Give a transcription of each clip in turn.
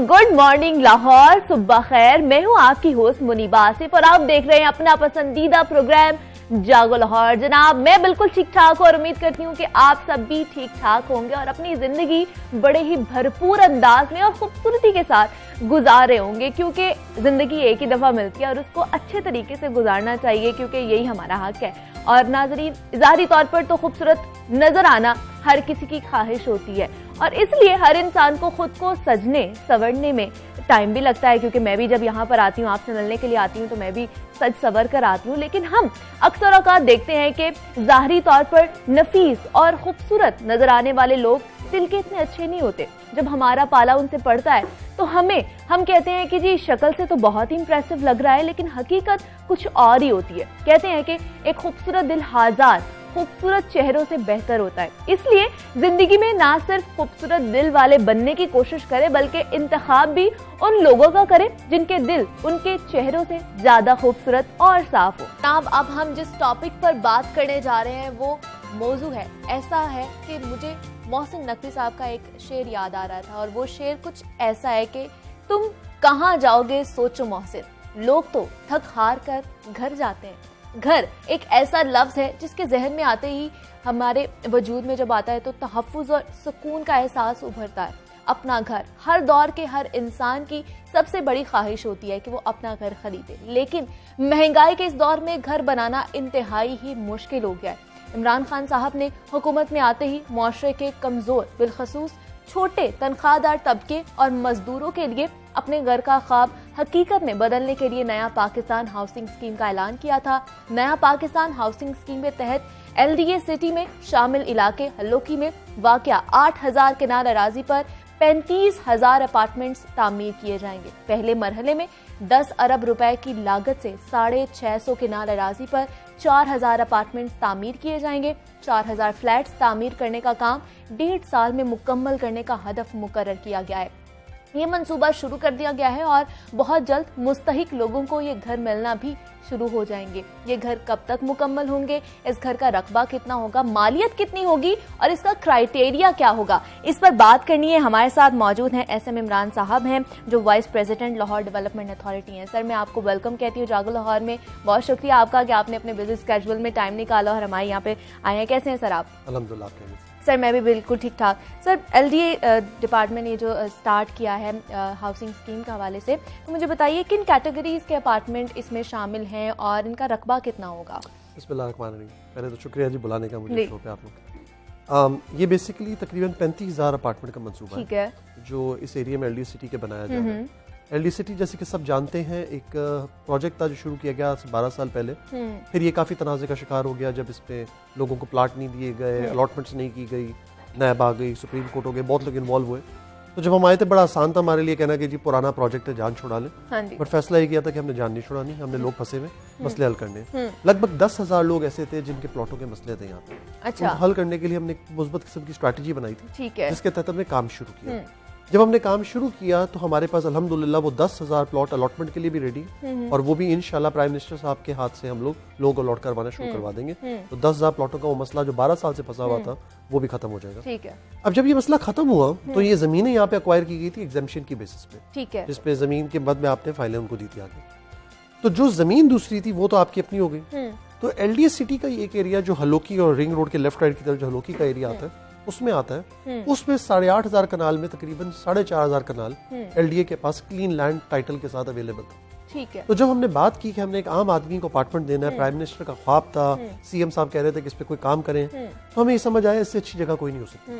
Good morning Lahore, सुबह खैर। मैं हूं आपकी होस्ट मुनीबा आसिफ और आप देख रहे हैं अपना पसंदीदा प्रोग्राम जागो लाहौर। जनाब, मैं बिल्कुल ठीक ठाक और उम्मीद करती हूं कि आप सब भी ठीक ठाक होंगे और अपनी जिंदगी बड़े ही भरपूर अंदाज में और खूबसूरती के साथ गुजार रहे होंगे, क्योंकि जिंदगी एक ही दफा मिलती है और उसको अच्छे तरीके से गुजारना चाहिए, क्योंकि यही हमारा हक है। और नाजरीन, ज़ाहिरी तौर पर तो खूबसूरत नजर आना हर किसी की ख्वाहिश होती है और इसलिए हर इंसान को खुद को सजने संवरने में टाइम भी लगता है, क्योंकि मैं भी जब यहाँ पर आती हूँ, आपसे मिलने के लिए आती हूँ, तो मैं भी सज सवर कर आती हूँ। लेकिन हम अक्सर औकात देखते हैं कि ज़ाहिरी तौर पर नफीस और खूबसूरत नजर आने वाले लोग दिल के इतने अच्छे नहीं होते। जब हमारा पाला उनसे पड़ता है तो हम कहते हैं कि जी शक्ल से तो बहुत ही इंप्रेसिव लग रहा है, लेकिन हकीकत कुछ और ही होती है। कहते हैं कि एक खूबसूरत दिल हजार खूबसूरत चेहरों से बेहतर होता है। इसलिए जिंदगी में ना सिर्फ खूबसूरत दिल वाले बनने की कोशिश करें, बल्कि इंतखाब भी उन लोगों का करें जिनके दिल उनके चेहरों से ज्यादा खूबसूरत और साफ हो। अब हम जिस टॉपिक पर बात करने जा रहे हैं वो मौजू है, ऐसा है कि मुझे मोहसिन नकवी साहब का एक शेर याद आ रहा था और वो शेर कुछ ऐसा है कि तुम कहाँ जाओगे सोचो मोहसिन, लोग तो थक हार कर घर जाते हैं। घर एक ऐसा लफ्ज है जिसके जहन में आते ही हमारे वजूद में जब आता है तो तहफ्फुज और सुकून का एहसास उभरता है। अपना घर हर दौर के हर इंसान की सबसे बड़ी ख्वाहिश होती है कि वो अपना घर खरीदे, लेकिन महंगाई के इस दौर में घर बनाना इंतहाई ही मुश्किल हो गया है। इमरान खान साहब ने हुकूमत में आते ही मुआशरे के कमजोर बिलखसूस छोटे तनख्वाहदार तबके और मजदूरों के लिए अपने घर का ख्वाब हकीकत में बदलने के लिए नया पाकिस्तान हाउसिंग स्कीम का ऐलान किया था। नया पाकिस्तान हाउसिंग स्कीम के तहत LDA सिटी में शामिल इलाके हल्लोकी में वाक़या 8,000 किनाल अराजी पर 35,000 अपार्टमेंट्स तामीर किए जाएंगे। पहले मरहले में 10 अरब रुपए की लागत से 650 किनाल अराजी पर 4,000 अपार्टमेंट्स तामीर किए जाएंगे। 4,000 फ्लैट्स तामीर करने का काम 1.5 साल में मुकम्मल करने का हदफ मुकर्रर किया गया है। ये मंसूबा शुरू कर दिया गया है और बहुत जल्द मुस्तहिक लोगों को ये घर मिलना भी शुरू हो जाएंगे। ये घर कब तक मुकम्मल होंगे, इस घर का रकबा कितना होगा, मालियत कितनी होगी और इसका क्राइटेरिया क्या होगा, इस पर बात करनी है। हमारे साथ मौजूद हैं SM इमरान साहब हैं, जो vice president Lahore development authority हैं। सर, मैं आपको वेलकम कहती हूँ जागो लाहौर में। बहुत शुक्रिया आपका कि आपने अपने बिजी स्केड्यूल में टाइम निकाला और हमारे यहाँ पे आए हैं। कैसे हैं सर आप? अल्हम्दुलिल्लाह। सर, मैं भी बिल्कुल ठीक ठाक। सर, LDA डिपार्टमेंट ने जो स्टार्ट किया है हाउसिंग स्कीम के हवाले से, तो मुझे बताइए किन कैटेगरीज के अपार्टमेंट इसमें शामिल हैं और इनका रकबा कितना होगा? बिस्मिल्लाहिर्रहमानिर्रहीम। पहले तो शुक्रिया जी बुलाने का मुझे शो पे आप लोग। ये बेसिकली तकरीबन 35,000 अपार्टमेंट का मंसूबा ठीक है जो इस एरिया में LDA सिटी के बनाया जा रहा है। LDA सिटी जैसे कि सब जानते हैं एक प्रोजेक्ट था जो शुरू किया गया 12 साल पहले। फिर ये काफ़ी तनाज़े का शिकार हो गया जब इस पे लोगों को प्लाट नहीं दिए गए, अलॉटमेंट्स नहीं की गई, नैब आ गई, सुप्रीम कोर्ट हो गए, बहुत लोग इन्वॉल्व हुए। तो जब हम आए थे बड़ा आसान था हमारे लिए कहना कि जी पुराना प्रोजेक्ट है, जान छुड़ा लें। बट फैसला ये किया था कि हमने जान नहीं छुड़ानी, हमने लोग फंसे हुए मसले हल करने। लगभग 10,000 लोग ऐसे थे जिनके प्लॉटों के मसले थे यहाँ पे। अच्छा। हल करने के लिए हमने मुस्बत किस्म की स्ट्रैटेजी बनाई थी, ठीक है, जिसके तहत हमने काम शुरू किया। जब हमने काम शुरू किया तो हमारे पास अल्हम्दुलिल्लाह वो 10,000 प्लॉट अलॉटमेंट के लिए भी रेडी, और वो भी इंशाल्लाह प्राइम मिनिस्टर साहब के हाथ से हम लोग अलॉट करवाना शुरू करवा देंगे। तो 10,000 प्लॉटों का वो मसला जो 12 साल से फंसा हुआ था वो भी खत्म हो जाएगा। ठीक है। अब जब ये मसला खत्म हुआ तो ये जमीनें यहाँ पे अक्वायर की गई थी एग्जेम्पशन की बेसिस पे, ठीक है, जिसपे जमीन के बाद में आपने फाइलें उनको दी थी आगे। तो जो जमीन दूसरी थी वो तो आपकी अपनी हो गई। तो LDA सिटी का एक एरिया जो हल्लोकी और रिंग रोड के लेफ्ट राइट की तरफ जो हल्लोकी का एरिया आता है उसमें आता है, उसमें 8,500 कनाल में तकरीबन 4,500 कनाल LDA के पास क्लीन लैंड टाइटल के साथ अवेलेबल था। ठीक है। तो जब हमने बात की कि हमने एक आम आदमी को अपार्टमेंट देना है, प्राइम मिनिस्टर का ख्वाब था, CM साहब कह रहे थे कि इस पे कोई काम करें, तो हमें ये समझ आया इससे अच्छी जगह कोई नहीं हो सकती।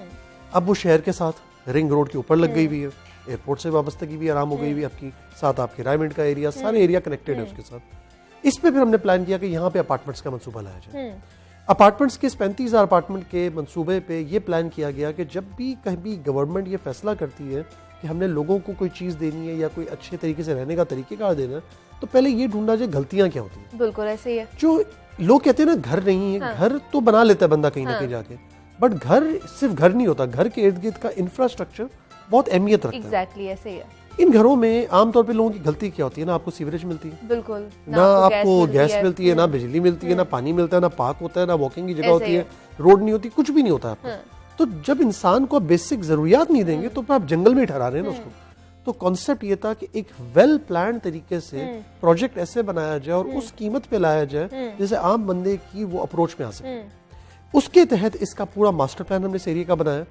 अब वो शहर के साथ रिंग रोड के ऊपर लग गई हुई है, एयरपोर्ट से वाबस्तगी भी आराम हो गई हुई है आपकी, साथ आपके रायमंड का एरिया, सारे एरिया कनेक्टेड है उसके साथ। इस पे फिर हमने प्लान किया कि यहाँ पे अपार्टमेंट्स का मंसूबा लाया जाए। अपार्टमेंट्स के 35,000 अपार्टमेंट के मंसूबे पे ये प्लान किया गया कि जब भी कहीं गवर्नमेंट ये फैसला करती है कि हमने लोगों को कोई चीज़ देनी है या कोई अच्छे तरीके से रहने का तरीकेकार देना है, तो पहले ये ढूंढना चाहिए गलतियां क्या होती हैं। बिल्कुल ऐसे ही है। जो लोग कहते हैं ना घर नहीं है, घर तो बना लेता है बंदा कहीं ना कहीं जाके, बट घर सिर्फ घर नहीं होता, घर के इर्द गिर्द का इंफ्रास्ट्रक्चर बहुत अहमियत रखता है। एग्जैक्टली ऐसे ही है। इन घरों में आमतौर पे लोगों की गलती क्या होती है ना, आपको सीवरेज मिलती है, बिल्कुल ना आपको गैस मिलती है, ना बिजली मिलती है, ना पानी मिलता है, ना पार्क होता है, ना वॉकिंग की जगह होती है, रोड नहीं होती, कुछ भी नहीं होता आपको। तो जब इंसान को बेसिक जरूरियात नहीं देंगे तो आप जंगल में ठहरा रहे हैं ना उसको। तो कॉन्सेप्ट ये था कि एक वेल प्लान तरीके से प्रोजेक्ट ऐसे बनाया जाए और उस कीमत पे लाया जाए जैसे आम बंदे की वो अप्रोच में आ सके। उसके तहत इसका पूरा मास्टर प्लान हमने इस एरिया का बनाया।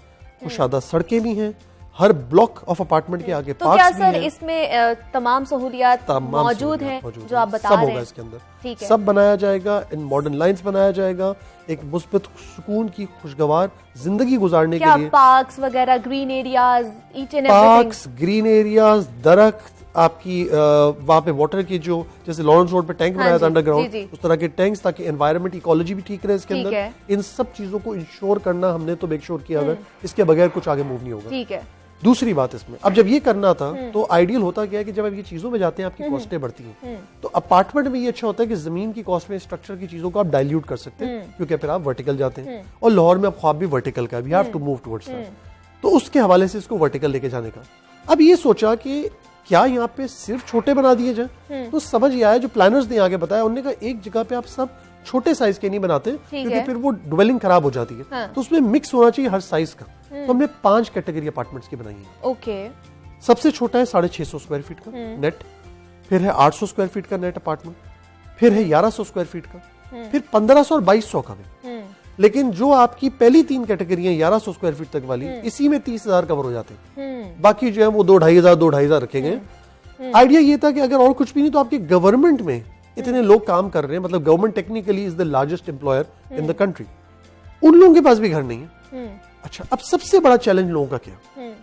कुशादा सड़कें भी हैं, हर ब्लॉक ऑफ अपार्टमेंट के आगे तो पार्क्स क्या भी सर हैं। इसमें तमाम सहूलियात मौजूद हैं जो आप बता रहे हैं? इसके अंदर ठीक है। सब बनाया जाएगा, इन मॉडर्न लाइंस बनाया जाएगा, एक मुस्बत सुकून की खुशगवार जिंदगी गुजारने के लिए। पार्क्स वगैरह, green areas, each and parks, green areas, दरख्त, आपकी वहाँ पे वाटर की जो जैसे लॉरेंस रोड पे टैंक बनाया था अंडरग्राउंड, उस तरह के टैंक्स, ताकि एनवायरनमेंट इकोलॉजी भी ठीक रहे इसके अंदर। इन सब चीजों को इंश्योर करना हमने तो मेक श्योर किया हुआ है, इसके बगैर कुछ आगे मूव नहीं होगा। ठीक है। दूसरी बात इसमें, अब जब ये करना था तो आइडियल होता क्या है कि जब आप ये चीजों में जाते हैं आपकी कॉस्टें बढ़ती हैं। तो अपार्टमेंट में ये अच्छा होता है कि जमीन की कॉस्ट में स्ट्रक्चर की चीजों को आप डाइल्यूट कर सकते हैं, क्योंकि फिर आप वर्टिकल जाते हैं। और लाहौर में अब ख्वाब भी वर्टिकल का, we have to move towards that. तो उसके हवाले से इसको वर्टिकल लेके जाने का। अब ये सोचा कि क्या यहाँ पे सिर्फ छोटे बना दिए जाए, तो समझ ये आया, जो प्लानर्स ने आगे बताया उन्होंने कहा एक जगह पे आप सब छोटे साइज के नहीं बनाते, क्योंकि फिर वो ड्वेलिंग खराब हो जाती है। तो उसमें मिक्स होना चाहिए हर साइज का। तो हमने 5 कैटेगरी अपार्टमेंट्स की बनाई है। ओके। सबसे छोटा है 650 स्क्वायर फीट का नेट, फिर है 800 स्क्वायर फीट का नेट अपार्टमेंट, फिर है 1100 स्क्वायर फीट का, फिर 1500 और 2200 का भी। लेकिन जो आपकी पहली 3 कैटेगरियां 1100 स्क्वायर फीट तक वाली, इसी में 30,000 कवर हो जाते हैं। बाकी जो है वो 2,500 रखे गए। आइडिया ये था कि अगर और कुछ भी नहीं तो आपकी गवर्नमेंट में इतने लोग काम कर रहे हैं, मतलब government technically is the largest employer in the country, उन लोगों के पास भी घर नहीं है। अच्छा, अब सबसे बड़ा चैलेंज लोगों का क्या?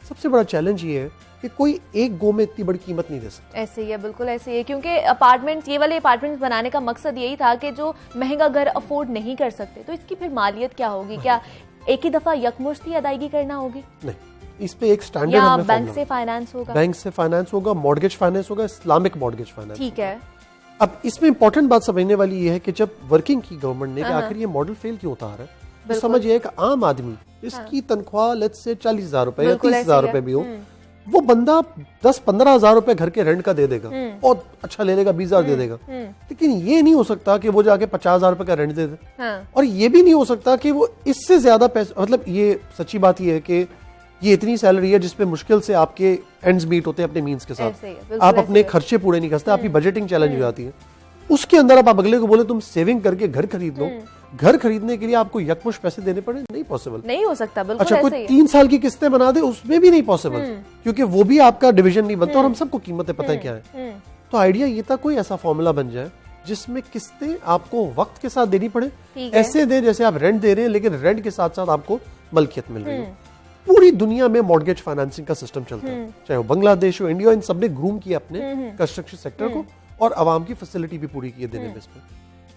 सबसे बड़ा चैलेंज ये है कि कोई एक गो में इतनी बड़ी कीमत नहीं दे सकता। ऐसे ही है, बिल्कुल ऐसे ही है, क्योंकि अपार्टमेंट्स, ये वाले अपार्टमेंट्स बनाने का मकसद यही था कि जो महंगा घर अफोर्ड नहीं कर सकते, तो इसकी फिर मालियत क्या होगी? क्या एक ही दफा यकमुश्ती अदायगी करना होगी? नहीं, इस पे एक स्टैंडर्ड हमने बैंक से फाइनेंस होगा, बैंक से फाइनेंस होगा, मॉर्गेज फाइनेंस होगा, इस्लामिक मॉर्गेज फाइनेंस। ठीक है। अब इसमें इंपॉर्टेंट बात समझने वाली ये है कि जब वर्किंग की गवर्नमेंट ने कि आखिर ये मॉडल फेल क्यों होता आ रहा है, तो समझिए एक आम आदमी, इसकी तनख्वाह लेट्स से 40,000 रुपए या 30,000 रुपए भी हो, वो बंदा 10-15 हजार रुपए घर के रेंट का दे देगा, बहुत अच्छा ले लेगा, 20,000 दे देगा। लेकिन ये नहीं हो सकता कि वो जाके 50,000 रुपए का रेंट दे दे। और ये भी नहीं हो सकता कि वो इससे ज्यादा पैसे, मतलब ये सच्ची बात ये है कि ये इतनी सैलरी है जिसपे मुश्किल से आपके एंड्स मीट होते हैं अपने मीन्स के साथ, आप अपने खर्चे पूरे नहीं करते, आपकी बजटिंग चैलेंज हो जाती है। उसके अंदर आप अगले को बोले तुम सेविंग करके घर खरीद लो, घर खरीदने के लिए आपको यकमुश पैसे देने पड़े, नहीं पॉसिबल, नहीं हो सकता। बिल्कुल। अच्छा, कोई 3 साल की किस्तें बना दे, उसमें भी नहीं पॉसिबल, क्योंकि वो भी आपका डिवीजन नहीं बनता और हम सबको कीमतें पता है क्या है। तो आइडिया ये था कोई ऐसा फॉर्मूला बन जाए जिसमें किस्तें आपको वक्त के साथ देनी पड़े, ऐसे दे जैसे आप रेंट दे रहे हैं, लेकिन रेंट के साथ साथ आपको मलकियत मिल रही हो। पूरी दुनिया में मॉर्गेज फाइनेंसिंग का सिस्टम चलता है, चाहे वो बांग्लादेश हो, इंडिया, इन सबने ग्रूम किया अपने कंस्ट्रक्शन सेक्टर को और आवाम की फैसिलिटी भी पूरी की है देने में। इसमें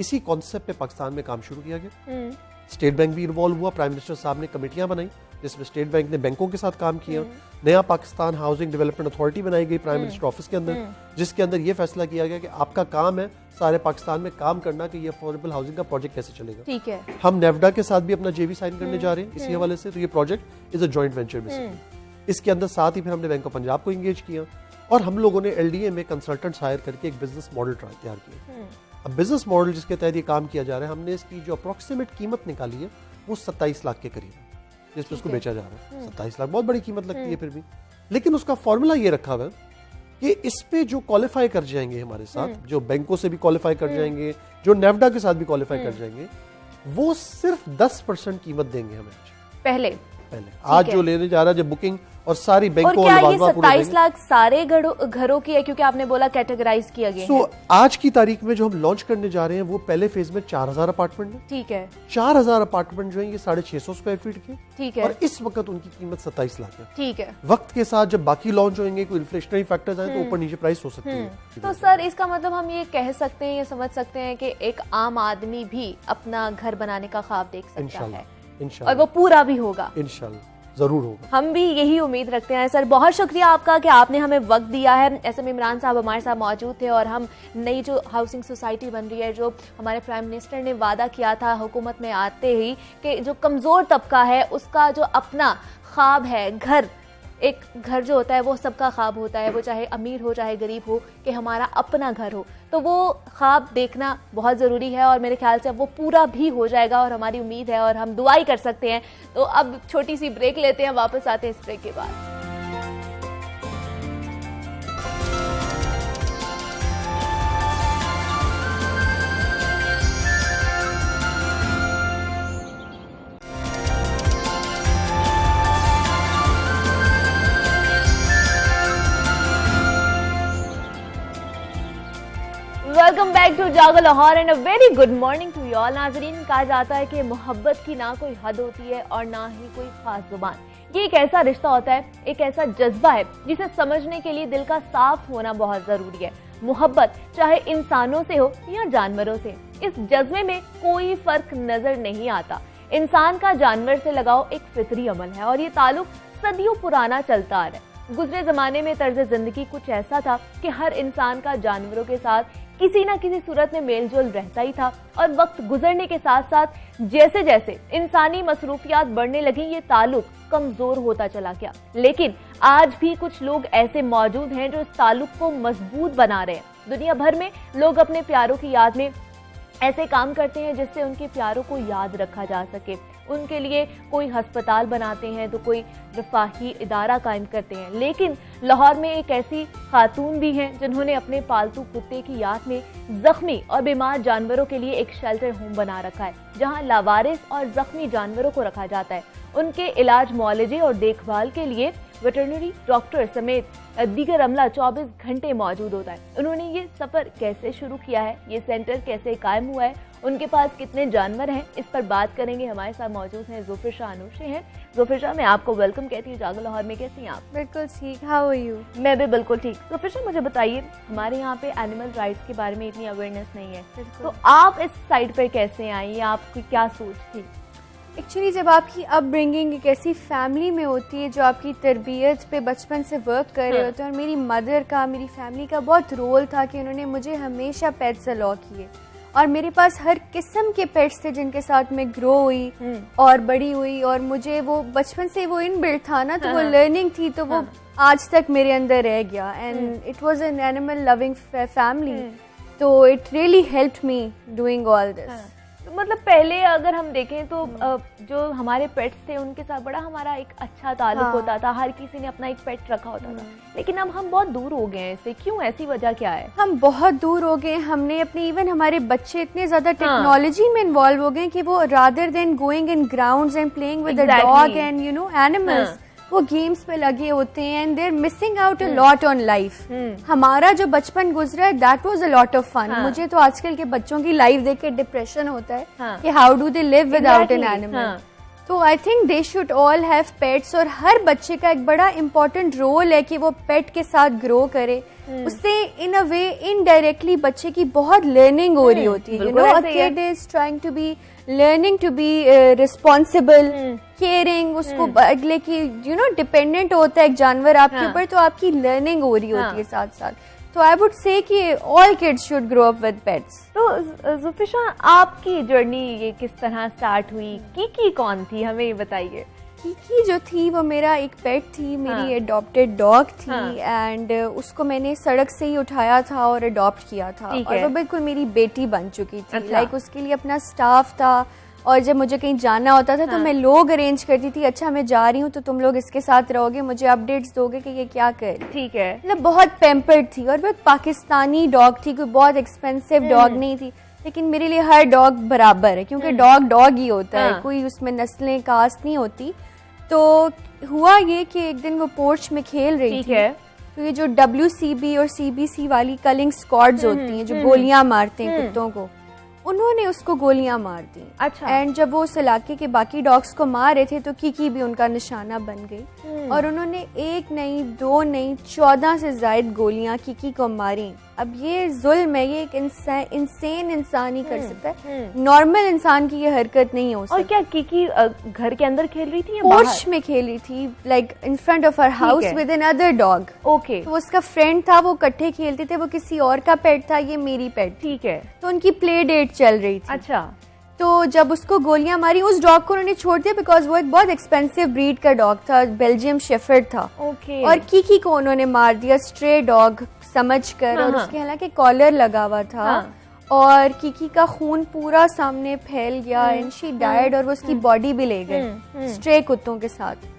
इसी कॉन्सेप्ट पे पाकिस्तान में काम शुरू किया गया। स्टेट बैंक भी इन्वॉल्व हुआ, प्राइम मिनिस्टर साहब ने कमेटियां बनाई जिसमें स्टेट बैंक ने बैंकों के साथ काम किया। नया पाकिस्तान हाउसिंग डेवलपमेंट अथॉरिटी बनाई गई प्राइम मिनिस्टर ऑफिस के अंदर, जिसके अंदर यह फैसला किया गया कि आपका काम है सारे पाकिस्तान में काम करना कि ये अफोर्डेबल हाउसिंग का प्रोजेक्ट कैसे चलेगा। ठीक है। हम नेफ्डा के साथ भी अपना जेवी साइन करने जा रहे हैं इसी हवाले से, तो ये project is a joint venture basically. इसके अंदर साथ ही फिर हमने बैंक ऑफ पंजाब को एंगेज किया और हम लोगों ने एलडीए में कंसल्टेंट्स हायर करके एक बिजनेस मॉडल तैयार किया। अब बिजनेस मॉडल जिसके तहत ये काम किया जा रहा है, हमने इसकी जो अप्रोक्सीमेट कीमत निकाली है वो 27 लाख के करीब है जिसपे उसको बेचा जा रहा है। 27 लाख बहुत बड़ी कीमत लगती है फिर भी, लेकिन उसका फॉर्मूला ये रखा हुआ है कि इस पे जो क्वालिफाई कर जाएंगे हमारे साथ, जो बैंकों से भी क्वालिफाई कर जाएंगे, जो नेफ्डा के साथ भी क्वालिफाई कर जाएंगे, वो सिर्फ 10% कीमत देंगे हमें पहले आज जो लेने जा रहा है, जब बुकिंग और सारी बैंकों और क्या ये 27 लाख सारे घरों की है? क्योंकि आपने बोला कैटेगराइज किया गया है। आज की तारीख में जो हम लॉन्च करने जा रहे हैं वो पहले फेज में 4,000 अपार्टमेंट है। ठीक है। 4,000 अपार्टमेंट जो है ये 650 स्क्वायर फीट के। ठीक है। और इस वक्त उनकी कीमत 27 लाख है। ठीक है। वक्त के साथ जब बाकी लॉन्च होंगे, कोई इन्फ्लेशनरी फैक्टर्स आए तो ऊपर नीचे प्राइस हो सकती है। तो सर इसका मतलब हम ये कह सकते हैं, ये समझ सकते हैं कि एक आम आदमी भी अपना घर बनाने का ख्वाब देख सकता है और वो पूरा भी होगा इंशाल्लाह, जरूर होगा। हम भी यही उम्मीद रखते हैं। सर बहुत शुक्रिया आपका कि आपने हमें वक्त दिया है। एसएम इमरान साहब हमारे साथ मौजूद थे और हम नई जो हाउसिंग सोसाइटी बन रही है, जो हमारे प्राइम मिनिस्टर ने वादा किया था हुकूमत में आते ही कि जो कमज़ोर तबका है उसका जो अपना ख्वाब है, घर, एक घर जो होता है वो सबका ख्वाब होता है, वो चाहे अमीर हो चाहे गरीब हो, कि हमारा अपना घर हो, तो वो ख्वाब देखना बहुत ज़रूरी है और मेरे ख्याल से अब वो पूरा भी हो जाएगा और हमारी उम्मीद है और हम दुआई कर सकते हैं। तो अब छोटी सी ब्रेक लेते हैं, वापस आते हैं इस ब्रेक के बाद। Welcome back to Jago Lahore and a very good morning to you all. नाजरीन, कहा जाता है कि मोहब्बत की ना कोई हद होती है और ना ही कोई खास जुबान। ये एक ऐसा रिश्ता होता है, एक ऐसा जज्बा है जिसे समझने के लिए दिल का साफ होना बहुत जरूरी है। मोहब्बत चाहे इंसानों से हो या जानवरों से, इस जज्बे में कोई फर्क नजर नहीं आता। इंसान का जानवर से लगाव एक फितरी अमल है और ये ताल्लुक सदियों पुराना चलता आ रहा है। गुजरे जमाने में तर्ज जिंदगी कुछ ऐसा था कि हर इंसान का जानवरों के साथ किसी न किसी सूरत में मेलजोल रहता ही था और वक्त गुजरने के साथ साथ जैसे जैसे इंसानी मसरूफियात बढ़ने लगी, ये ताल्लुक कमजोर होता चला गया। लेकिन आज भी कुछ लोग ऐसे मौजूद हैं जो इस ताल्लुक को मजबूत बना रहे हैं। दुनिया भर में लोग अपने प्यारों की याद में ऐसे काम करते हैं जिससे उनके प्यारों को याद रखा जा सके। उनके लिए कोई अस्पताल बनाते हैं तो कोई रफाही इदारा कायम करते हैं। लेकिन लाहौर में एक ऐसी खातून भी हैं जिन्होंने अपने पालतू कुत्ते की याद में जख्मी और बीमार जानवरों के लिए एक शेल्टर होम बना रखा है, जहां लावारिस और जख्मी जानवरों को रखा जाता है। उनके इलाज, मुआलजे और देखभाल के लिए वेटरनरी डॉक्टर समेत दीगर अमला 24 घंटे मौजूद होता है। उन्होंने ये सफर कैसे शुरू किया है, ये सेंटर कैसे कायम हुआ है, उनके पास कितने जानवर हैं, इस पर बात करेंगे। हमारे साथ मौजूद हैं ज़ुफ़र शाह अनूशी हैं। ज़ुफ़र शाह, मैं आपको वेलकम कहती हूँ जागो लाहौर में। कैसी हैं आप? बिल्कुल ठीक, हाउ आर यू? मैं भी बिल्कुल ठीक। ज़ुफ़र शाह, मुझे बताइए, हमारे यहाँ पे एनिमल राइट्स के बारे में इतनी अवेयरनेस नहीं है, तो आप इस साइड पर कैसे आई, आपकी क्या सोच थी? एक्चुअली जब आपकी अपब्रिंगिंग एक ऐसी फैमिली में होती है जो आपकी तरबियत पे बचपन से वर्क कर रहे होते हैं, और मेरी मदर का, मेरी फैमिली का बहुत रोल था कि उन्होंने मुझे हमेशा पेट्स अलाउ किए और मेरे पास हर किस्म के पेट्स थे जिनके साथ मैं ग्रो हुई और बड़ी हुई। और मुझे वो बचपन से वो इनबिल्ट था ना, तो वो लर्निंग थी, तो वो आज तक मेरे अंदर रह गया। And it was an animal loving family, तो it really helped me doing all this. तो मतलब पहले अगर हम देखें तो जो हमारे पेट्स थे उनके साथ बड़ा हमारा एक अच्छा ताल्लुक होता था, हर किसी ने अपना एक पेट रखा होता था। लेकिन अब हम बहुत दूर हो गए हैं इससे, क्यों, ऐसी वजह क्या है? हम बहुत दूर हो गए, हमने अपने इवन हमारे बच्चे इतने ज्यादा टेक्नोलॉजी में इन्वॉल्व हो गए कि वो rather than going in grounds and playing with the dog and you know animals, वो गेम्स पे लगे होते हैं and they are missing out a lot on life. हमारा जो बचपन गुजरा है that was a lot of fun. मुझे तो आजकल के बच्चों की लाइफ देख के डिप्रेशन होता है कि how do they live without an animal. तो I think they should all have pets, और हर बच्चे का एक बड़ा इम्पोर्टेंट रोल है कि वो पेट के साथ ग्रो करे। उससे इन अ वे इनडायरेक्टली बच्चे की बहुत लर्निंग हो रही होती है। You know, a kid is trying to be learning to be responsible, caring, उसको अगले की यू नो डिपेंडेंट होता है एक जानवर आपके ऊपर, तो आपकी लर्निंग हो रही होती है साथ साथ। तो आई वुड से कि all kids should grow up with pets. तो ज़ुफ़र शाह, आपकी जर्नी ये किस तरह स्टार्ट हुई? कीकी कौन थी, हमें ये बताइए। कीकी जो थी वो मेरा एक पेट थी, मेरी अडॉप्टेड डॉग थी एंड उसको मैंने सड़क से ही उठाया था और अडॉप्ट किया था, और वो बिल्कुल मेरी बेटी बन चुकी थी। लाइक उसके लिए अपना स्टाफ था, और जब मुझे कहीं जाना होता था तो मैं लोग अरेंज करती थी, अच्छा मैं जा रही हूँ तो तुम लोग इसके साथ रहोगे, मुझे अपडेट्स दोगे कि ये क्या कर रही। ठीक है, मतलब बहुत पैम्पर्ड थी, और वो एक पाकिस्तानी डॉग थी, कोई बहुत एक्सपेंसिव डॉग नहीं थी। लेकिन मेरे लिए हर डॉग बराबर है, क्योंकि डॉग डॉग ही होता है, कोई उसमें नस्लें कास्ट नहीं होती। तो हुआ ये कि एक दिन वो पोर्च में खेल रही थी, तो ये जो WCB और CBC वाली कलिंग स्क्वाड्स होती हैं जो गोलियां मारते हैं कुत्तों को, उन्होंने उसको गोलियां मार दी। अच्छा। एंड जब वो उस इलाके के बाकी डॉग्स को मार रहे थे तो कीकी भी उनका निशाना बन गई, और उन्होंने 1 नहीं 2 नहीं 14 से ज्यादा गोलियां कीकी को मारी। अब ये जुल्म है, ये एक इंसान इंसान ही कर सकता है, नॉर्मल इंसान की ये हरकत नहीं हो सकती। और क्या कीकी घर के अंदर खेल रही थी या पोर्च में खेल रही थी, like in front of her house with an other dog. Okay. तो उसका फ्रेंड था, वो इकट्ठे खेलते थे, वो किसी और का पेट था, ये मेरी पेट। ठीक है। तो उनकी प्ले डेट चल रही थी। अच्छा। तो जब उसको गोलियां मारी, उस डॉग को उन्होंने छोड़ दिया बिकॉज वो एक बहुत एक्सपेंसिव ब्रीड का डॉग था, बेल्जियम शेफर्ड था। ओके। और कीकी को उन्होंने मार दिया स्ट्रे डॉग समझकर, और उसके हालांकि कॉलर लगा हुआ था, और कीकी का खून पूरा सामने फैल गया एंड शी डाइड, और वो उसकी बॉडी भी ले गए स्ट्रे कुत्तों के साथ।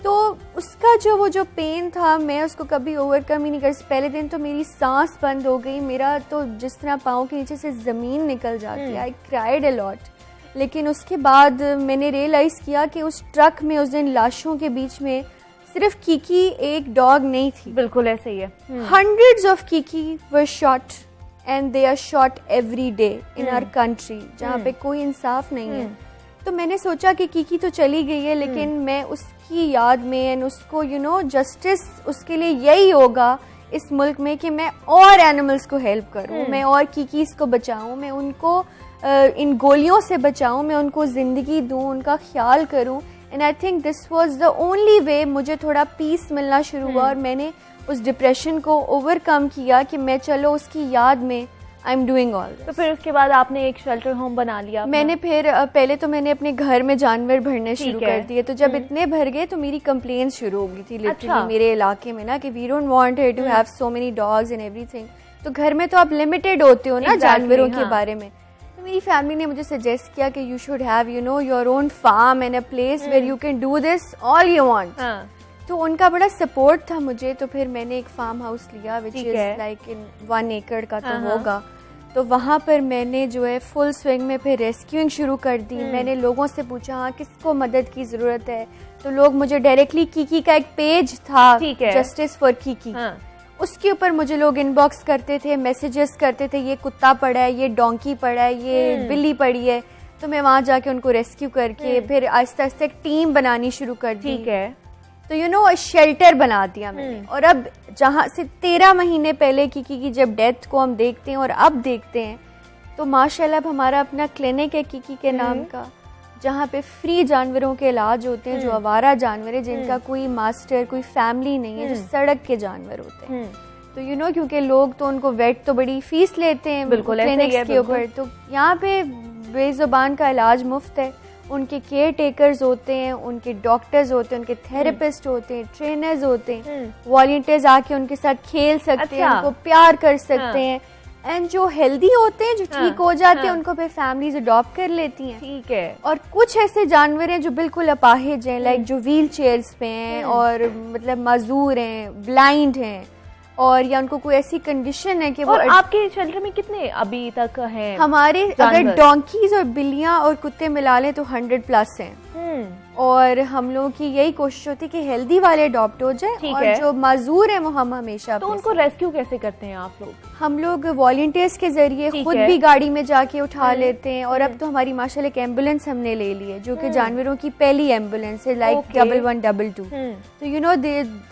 तो उसका जो पेन था, मैं उसको कभी ओवरकम ही नहीं कर। पहले दिन तो मेरी सांस बंद हो गई, मेरा तो जिस तरह पाँव के नीचे से जमीन निकल जाती है, आई क्राइड अ लॉट। लेकिन उसके बाद मैंने रियलाइज किया कि उस ट्रक में उस दिन लाशों के बीच में सिर्फ कीकी एक डॉग नहीं थी, बिल्कुल ऐसे ही है। hundreds of Kiki were shot and they are shot every day in our country, जहाँ पे कोई इंसाफ नहीं है। तो मैंने सोचा कि कीकी तो चली गई है, लेकिन मैं उसकी याद में एंड उसको जस्टिस उसके लिए यही होगा इस मुल्क में कि मैं और एनिमल्स को हेल्प करूं, मैं और कीकीज को बचाऊं, मैं उनको इन गोलियों से बचाऊं, मैं उनको ज़िंदगी दूं, उनका ख्याल करूं। And I think this was the only way मुझे थोड़ा पीस मिलना शुरू हुआ और मैंने उस डिप्रेशन को ओवरकम किया कि मैं चलो उसकी याद में आई एम डूइंग ऑल। तो फिर उसके बाद आपने एक शेल्टर होम बना लिया? मैंने फिर पहले तो मैंने अपने घर में जानवर भरने शुरू कर दिए। तो जब इतने भर गए तो मेरी कंप्लेंट्स शुरू हो गई थी लिटरली मेरे इलाके में ना कि we don't want here to have so many dogs and everything. तो घर में तो आप लिमिटेड होते हो ना जानवरों के बारे में। तो मेरी फैमिली ने मुझे सजेस्ट किया कि you should have your own farm and a place where you can do this all you want. तो उनका बड़ा सपोर्ट था मुझे। तो फिर मैंने एक फार्म हाउस लिया विच इज लाइक इन 1 एकड़ का तो होगा। तो वहाँ पर मैंने जो है फुल स्विंग में फिर रेस्क्यूइंग शुरू कर दी। मैंने लोगों से पूछा हाँ किसको मदद की ज़रूरत है। तो लोग मुझे डायरेक्टली कीकी का एक पेज था जस्टिस फॉर कीकी, उसके ऊपर मुझे लोग इनबॉक्स करते थे, मैसेजेस करते थे, ये कुत्ता पड़ा है, ये डोंकी पड़ा है, ये बिल्ली पड़ी है। तो मैं वहाँ जाके उनको रेस्क्यू करके फिर आहिस्ता आहिस्ता एक टीम बनानी शुरू कर दी। तो शेल्टर बना दिया मैंने। और अब जहाँ से 13 महीने पहले कीकी की जब डेथ को हम देखते हैं और अब देखते हैं तो माशाल्लाह अब हमारा अपना क्लिनिक है कीकी के नाम का, जहाँ पे फ्री जानवरों के इलाज होते हैं, जो आवारा जानवर है जिनका कोई मास्टर कोई फैमिली नहीं है, जो सड़क के जानवर होते हैं। तो क्योंकि लोग तो उनको वेट तो बड़ी फीस लेते हैं क्लिनिक्स के ऊपर, तो यहाँ पे बेजुबान का इलाज मुफ्त है। उनके केयर टेकर्स होते हैं, उनके डॉक्टर्स होते हैं, उनके थेरेपिस्ट होते हैं, ट्रेनर्स होते हैं, वॉलंटियर्स आके उनके साथ खेल सकते हैं, उनको प्यार कर सकते हैं। एंड जो हेल्दी होते हैं, जो ठीक हो जाते हैं, उनको फिर फैमिलीज अडॉप्ट कर लेती हैं। ठीक है। और कुछ ऐसे जानवर हैं जो बिल्कुल अपाहिज हैं, लाइक जो व्हील चेयर्स पे हैं और मतलब माजूर हैं, ब्लाइंड हैं, और या उनको कोई ऐसी कंडीशन है कि वो। आपके शेल्टर में कितने अभी तक हैं? हमारे अगर डोंकीज और बिल्लियां और कुत्ते मिला लें तो 100+ हैं। और हम लोगों की यही कोशिश होती है कि हेल्दी वाले अडॉप्ट हो जाए और जो माजूर है वो हम हमेशा। तो उनको रेस्क्यू कैसे करते हैं आप लोग? हम लोग वॉलंटियर्स के जरिए खुद भी गाड़ी में जाके उठा लेते हैं। और अब तो हमारी माशाल्लाह एक एम्बुलेंस हमने ले ली है जो कि जानवरों की पहली एम्बुलेंस है, लाइक 1122। तो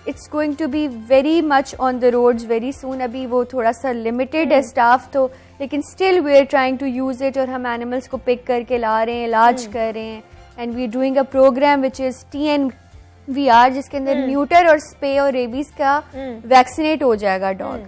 it's going to be very much on the roads very soon. अभी वो थोड़ा सा लिमिटेड है स्टाफ तो, लेकिन still we are trying to use it. और हम एनिमल्स को पिक करके ला रहे हैं, इलाज कर रहे हैं। And we are doing a program which is TNVR, जिसके अंदर न्यूटर और स्पे और रेबीज का वैक्सीनेट हो जाएगा डॉग।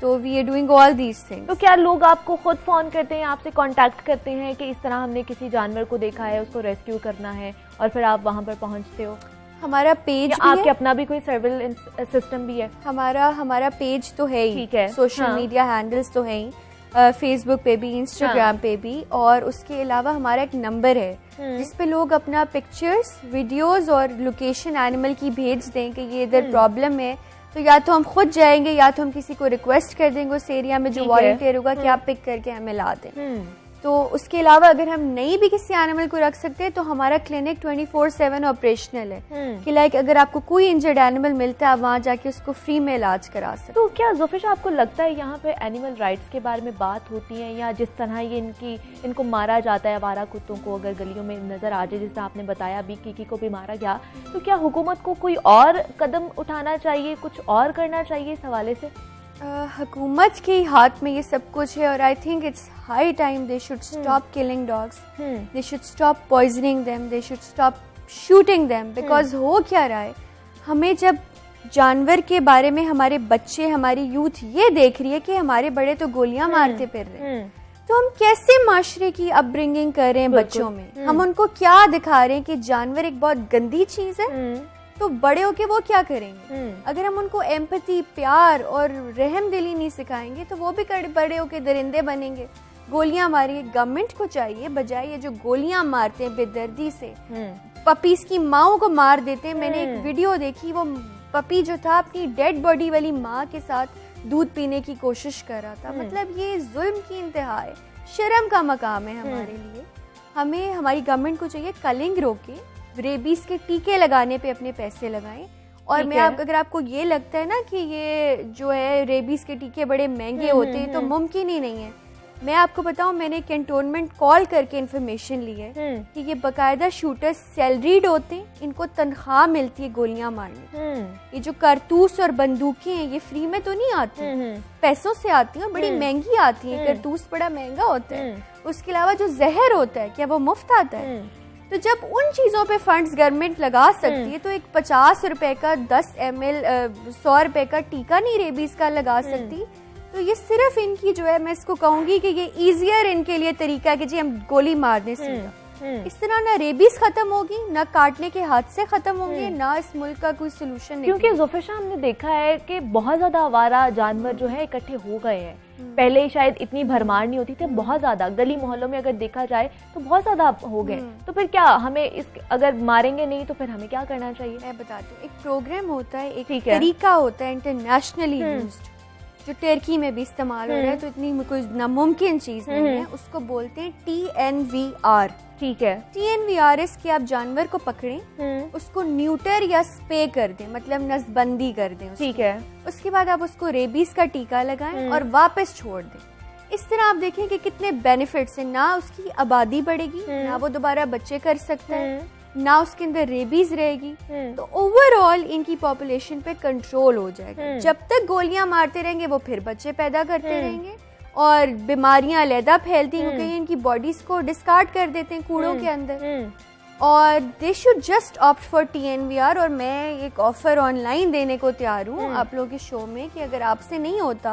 तो we are doing all these things. तो क्या लोग आपको खुद फोन करते हैं, आपसे कांटेक्ट करते हैं कि इस तरह हमने किसी जानवर को देखा है, उसको रेस्क्यू करना है, और फिर आप वहां पर पहुंचते हो? हमारा पेज आपके अपना भी कोई सर्विलेंस सिस्टम भी है? हमारा पेज तो है ही, ठीक है। सोशल मीडिया हैंडल्स तो है ही, फेसबुक पे भी, इंस्टाग्राम पे भी। और उसके अलावा हमारा एक नंबर है जिस पे लोग अपना पिक्चर्स, वीडियोस और लोकेशन एनिमल की भेज दें कि ये इधर प्रॉब्लम है। तो या तो हम खुद जाएंगे या तो हम किसी को रिक्वेस्ट कर देंगे उस एरिया में जो वॉलंटियर होगा कि आप पिक करके हमें ला दें। तो उसके अलावा अगर हम नहीं भी किसी एनिमल को रख सकते हैं तो हमारा क्लिनिक 24/7 ऑपरेशनल है कि लाइक अगर आपको कोई इंजर्ड एनिमल मिलता है आप वहाँ जाके उसको फ्री में इलाज करा सकते। तो क्या ज़ुफिश आपको लगता है यहाँ पे एनिमल राइट्स के बारे में बात होती है, या जिस तरह ये इनको मारा जाता है आवारा कुत्तों को अगर गलियों में नजर आ जाए, जिस तरह आपने बताया अभी कीकी को भी मारा गया, तो क्या हुकूमत को कोई और कदम उठाना चाहिए, कुछ और करना चाहिए इस हवाले से? हुकूमत के हाथ में ये सब कुछ है। और आई think it's high time they should stop killing dogs, they should stop poisoning them, they should stop shooting them. Because हो क्या रहा है, हमें जब जानवर के बारे में हमारे बच्चे, हमारी यूथ ये देख रही है कि हमारे बड़े तो गोलियां मारते फिर रहे हैं, तो हम कैसे माशरे की अपब्रिंगिंग कर रहे हैं बच्चों में? हम उनको क्या दिखा रहे हैं कि जानवर एक बहुत गंदी चीज है, तो बड़े होके वो क्या करेंगे? अगर हम उनको एम्पैथी, प्यार और रहम दिली नहीं सिखाएंगे तो वो भी बड़े होके दरिंदे बनेंगे, गोलियां मारेंगे। गवर्नमेंट को चाहिए बजाय ये जो गोलियां मारते हैं बेदर्दी से, पपीज की माओ को मार देते हैं। मैंने एक वीडियो देखी, वो पपी जो था अपनी डेड बॉडी वाली माँ के साथ दूध पीने की कोशिश कर रहा था। मतलब ये जुल्म की इंतहा है, शर्म का मकाम है हमारे लिए। हमें हमारी गवर्नमेंट को चाहिए कलिंग रोके, रेबीज के टीके लगाने पे अपने पैसे लगाएं और अगर आपको ये लगता है ना कि ये जो है रेबीज के टीके बड़े महंगे होते हैं, तो मुमकिन ही नहीं है। मैं आपको बताऊं, मैंने कैंटोनमेंट कॉल करके इन्फॉर्मेशन ली है कि ये बकायदा शूटर सैलरीड होते हैं, इनको तनख्वाह मिलती है गोलियां मारने। ये जो कारतूस और बंदूकें हैं ये फ्री में तो नहीं आती, पैसों से आती हैं, बड़ी महंगी आती हैं। कारतूस बड़ा महंगा होता है, उसके अलावा जो जहर होता है क्या वो मुफ्त आता है? तो जब उन चीज़ों पे फंड्स गवर्नमेंट लगा सकती है, तो एक 50 रुपए का 10 ml 100 रुपए का टीका नहीं रेबीज का लगा सकती। तो ये सिर्फ इनकी जो है, मैं इसको कहूंगी कि ये इजियर इनके लिए तरीका है कि जी हम गोली मार दें सीधा। इस तरह ना रेबीज खत्म होगी, ना काटने के हादसे खत्म होंगे, ना इस मुल्क का कोई सोल्यूशन। क्योंकि ज़ुफैर हमने देखा है कि बहुत ज्यादा आवारा जानवर जो है इकट्ठे हो गए हैं। पहले शायद इतनी भरमार नहीं होती थी, बहुत ज्यादा गली मोहल्लों में अगर देखा जाए तो बहुत ज्यादा हो गए। तो फिर क्या हमें इस अगर मारेंगे नहीं तो फिर हमें क्या करना चाहिए? मैं बताती हूँ, एक प्रोग्राम होता है, एक तरीका होता है इंटरनेशनली यूज्ड, जो टर्की में भी इस्तेमाल हो रहा है, तो इतनी कोई नामुमकिन चीज नहीं है। उसको बोलते हैं TNVR। ठीक है, TNVR इसके आप जानवर को पकड़ें, उसको न्यूटर या स्प्रे कर दें, मतलब नसबंदी कर दें। ठीक है, उसके बाद आप उसको रेबीज का टीका लगाएं और वापस छोड़ दें। इस तरह आप देखें कि कितने बेनिफिट्स हैं। ना उसकी आबादी बढ़ेगी, ना वो दोबारा बच्चे कर सकता है, ना उसके अंदर रेबीज रहेगी। तो ओवरऑल इनकी पॉपुलेशन पे कंट्रोल हो जाएगा। जब तक गोलियां मारते रहेंगे वो फिर बच्चे पैदा करते रहेंगे और बीमारियां अलहदा फैलती हैं, क्योंकि इनकी बॉडीज को डिस्कार्ड कर देते हैं कूड़ों के अंदर। और they should just opt for TNVR। और मैं एक ऑफर ऑनलाइन देने को तैयार हूँ आप लोगों के शो में कि अगर आपसे नहीं होता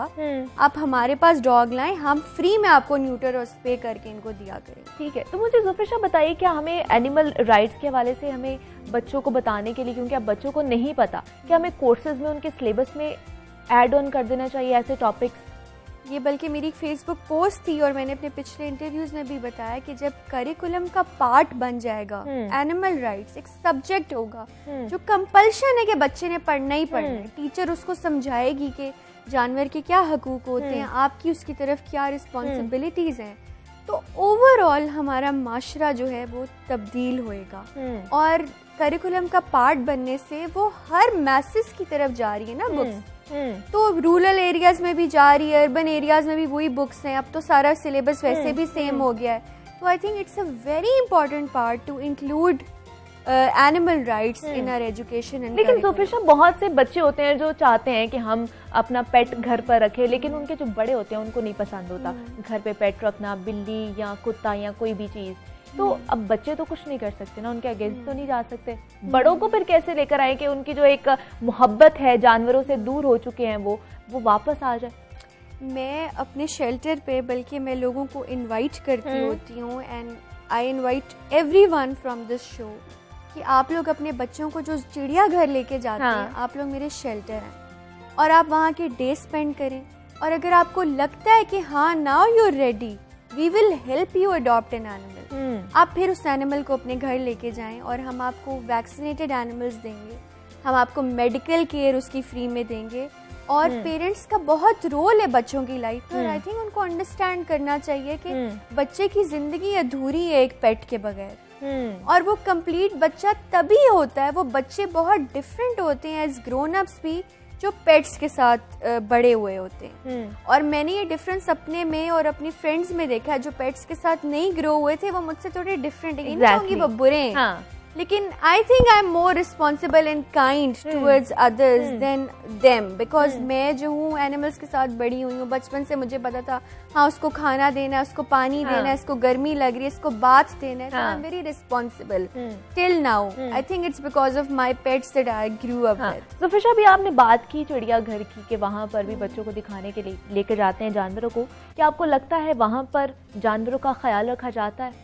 आप हमारे पास डॉग लाएं, हम फ्री में आपको न्यूटर और स्प्रे करके इनको दिया करें। ठीक है, तो मुझे ज़ुफैर बताइए, क्या हमें एनिमल राइट्स के हवाले से हमें बच्चों को बताने के लिए, क्योंकि अब बच्चों को नहीं पता, क्या हमें कोर्सेज में उनके सिलेबस में ऐड ऑन कर देना चाहिए ऐसे टॉपिक्स? ये बल्कि मेरी फेसबुक पोस्ट थी और मैंने अपने पिछले इंटरव्यूज में भी बताया कि जब करिकुलम का पार्ट बन जाएगा एनिमल राइट्स, एक सब्जेक्ट होगा जो कंपल्शन है कि बच्चे ने पढ़ना ही पढ़ना है, टीचर उसको समझाएगी कि जानवर के क्या हकूक होते हैं, आपकी उसकी तरफ क्या रिस्पॉन्सिबिलिटीज हैं, तो ओवरऑल हमारा माशरा जो है वो तब्दील होएगा। और करिकुलम का पार्ट बनने से वो हर मैसेज की तरफ जा रही है ना बुक्स, तो रूरल एरियाज में भी जा रही है, अर्बन एरियाज में भी वही बुक्स हैं। अब तो सारा सिलेबस वैसे भी सेम हो गया है। तो I think it's a very important part to include animal rights in our education. लेकिन ज़ुफैर बहुत से बच्चे होते हैं जो चाहते हैं कि हम अपना पेट घर पर रखें, लेकिन उनके जो बड़े होते हैं उनको नहीं पसंद होता घर पे पेट रखना, बिल्ली या कुत्ता या कोई भी चीज़। तो अब बच्चे तो कुछ नहीं कर सकते ना, उनके अगेंस्ट तो नहीं जा सकते। बड़ों को फिर कैसे लेकर आए कि उनकी जो एक मोहब्बत है, जानवरों से दूर हो चुके हैं वो वापस आ जाए? मैं अपने शेल्टर पे बल्कि मैं लोगों को इनवाइट करती होती हूँ, and I invite everyone from this show कि आप लोग अपने बच्चों को जो चिड़ियाघर लेके जाते हैं, आप लोग मेरे शेल्टर हैं और आप वहाँ के डे स्पेंड करें। और अगर आपको लगता है कि हाँ now you are ready, we will help you adopt an animal, आप फिर उस एनिमल को अपने घर लेके जाएं और हम आपको वैक्सीनेटेड एनिमल्स देंगे, हम आपको मेडिकल केयर उसकी फ्री में देंगे। और पेरेंट्स का बहुत रोल है बच्चों की लाइफ में, और आई थिंक उनको अंडरस्टैंड करना चाहिए कि बच्चे की जिंदगी अधूरी है एक पेट के बगैर, और वो कंप्लीट बच्चा तभी होता है। वो बच्चे बहुत डिफरेंट होते हैं एज ग्रोन अप्स भी, जो पेट्स के साथ बड़े हुए होते हैं। और मैंने ये डिफरेंस अपने में और अपनी फ्रेंड्स में देखा है। जो पेट्स के साथ नहीं ग्रो हुए थे वो मुझसे थोड़े डिफरेंट है, नहीं कहूंगी वो बुरे हैं, लेकिन I think I am more responsible and kind towards others then them, because मैं जो हूँ एनिमल्स के साथ बड़ी हुई हूँ। बचपन से मुझे पता था हाँ उसको खाना देना है, उसको पानी देना है, इसको गर्मी लग रही है, इसको बाथ देना है, तो I am very responsible till now. I think it's because of my pets that I grew up with. Zufair अभी आपने बात की चिड़ियाघर की कि वहाँ पर भी बच्चों को दिखाने के लिए लेकर जाते हैं जानवरों को, क्या आपको लगता है वहाँ पर जानवरों का ख्याल रखा जाता है?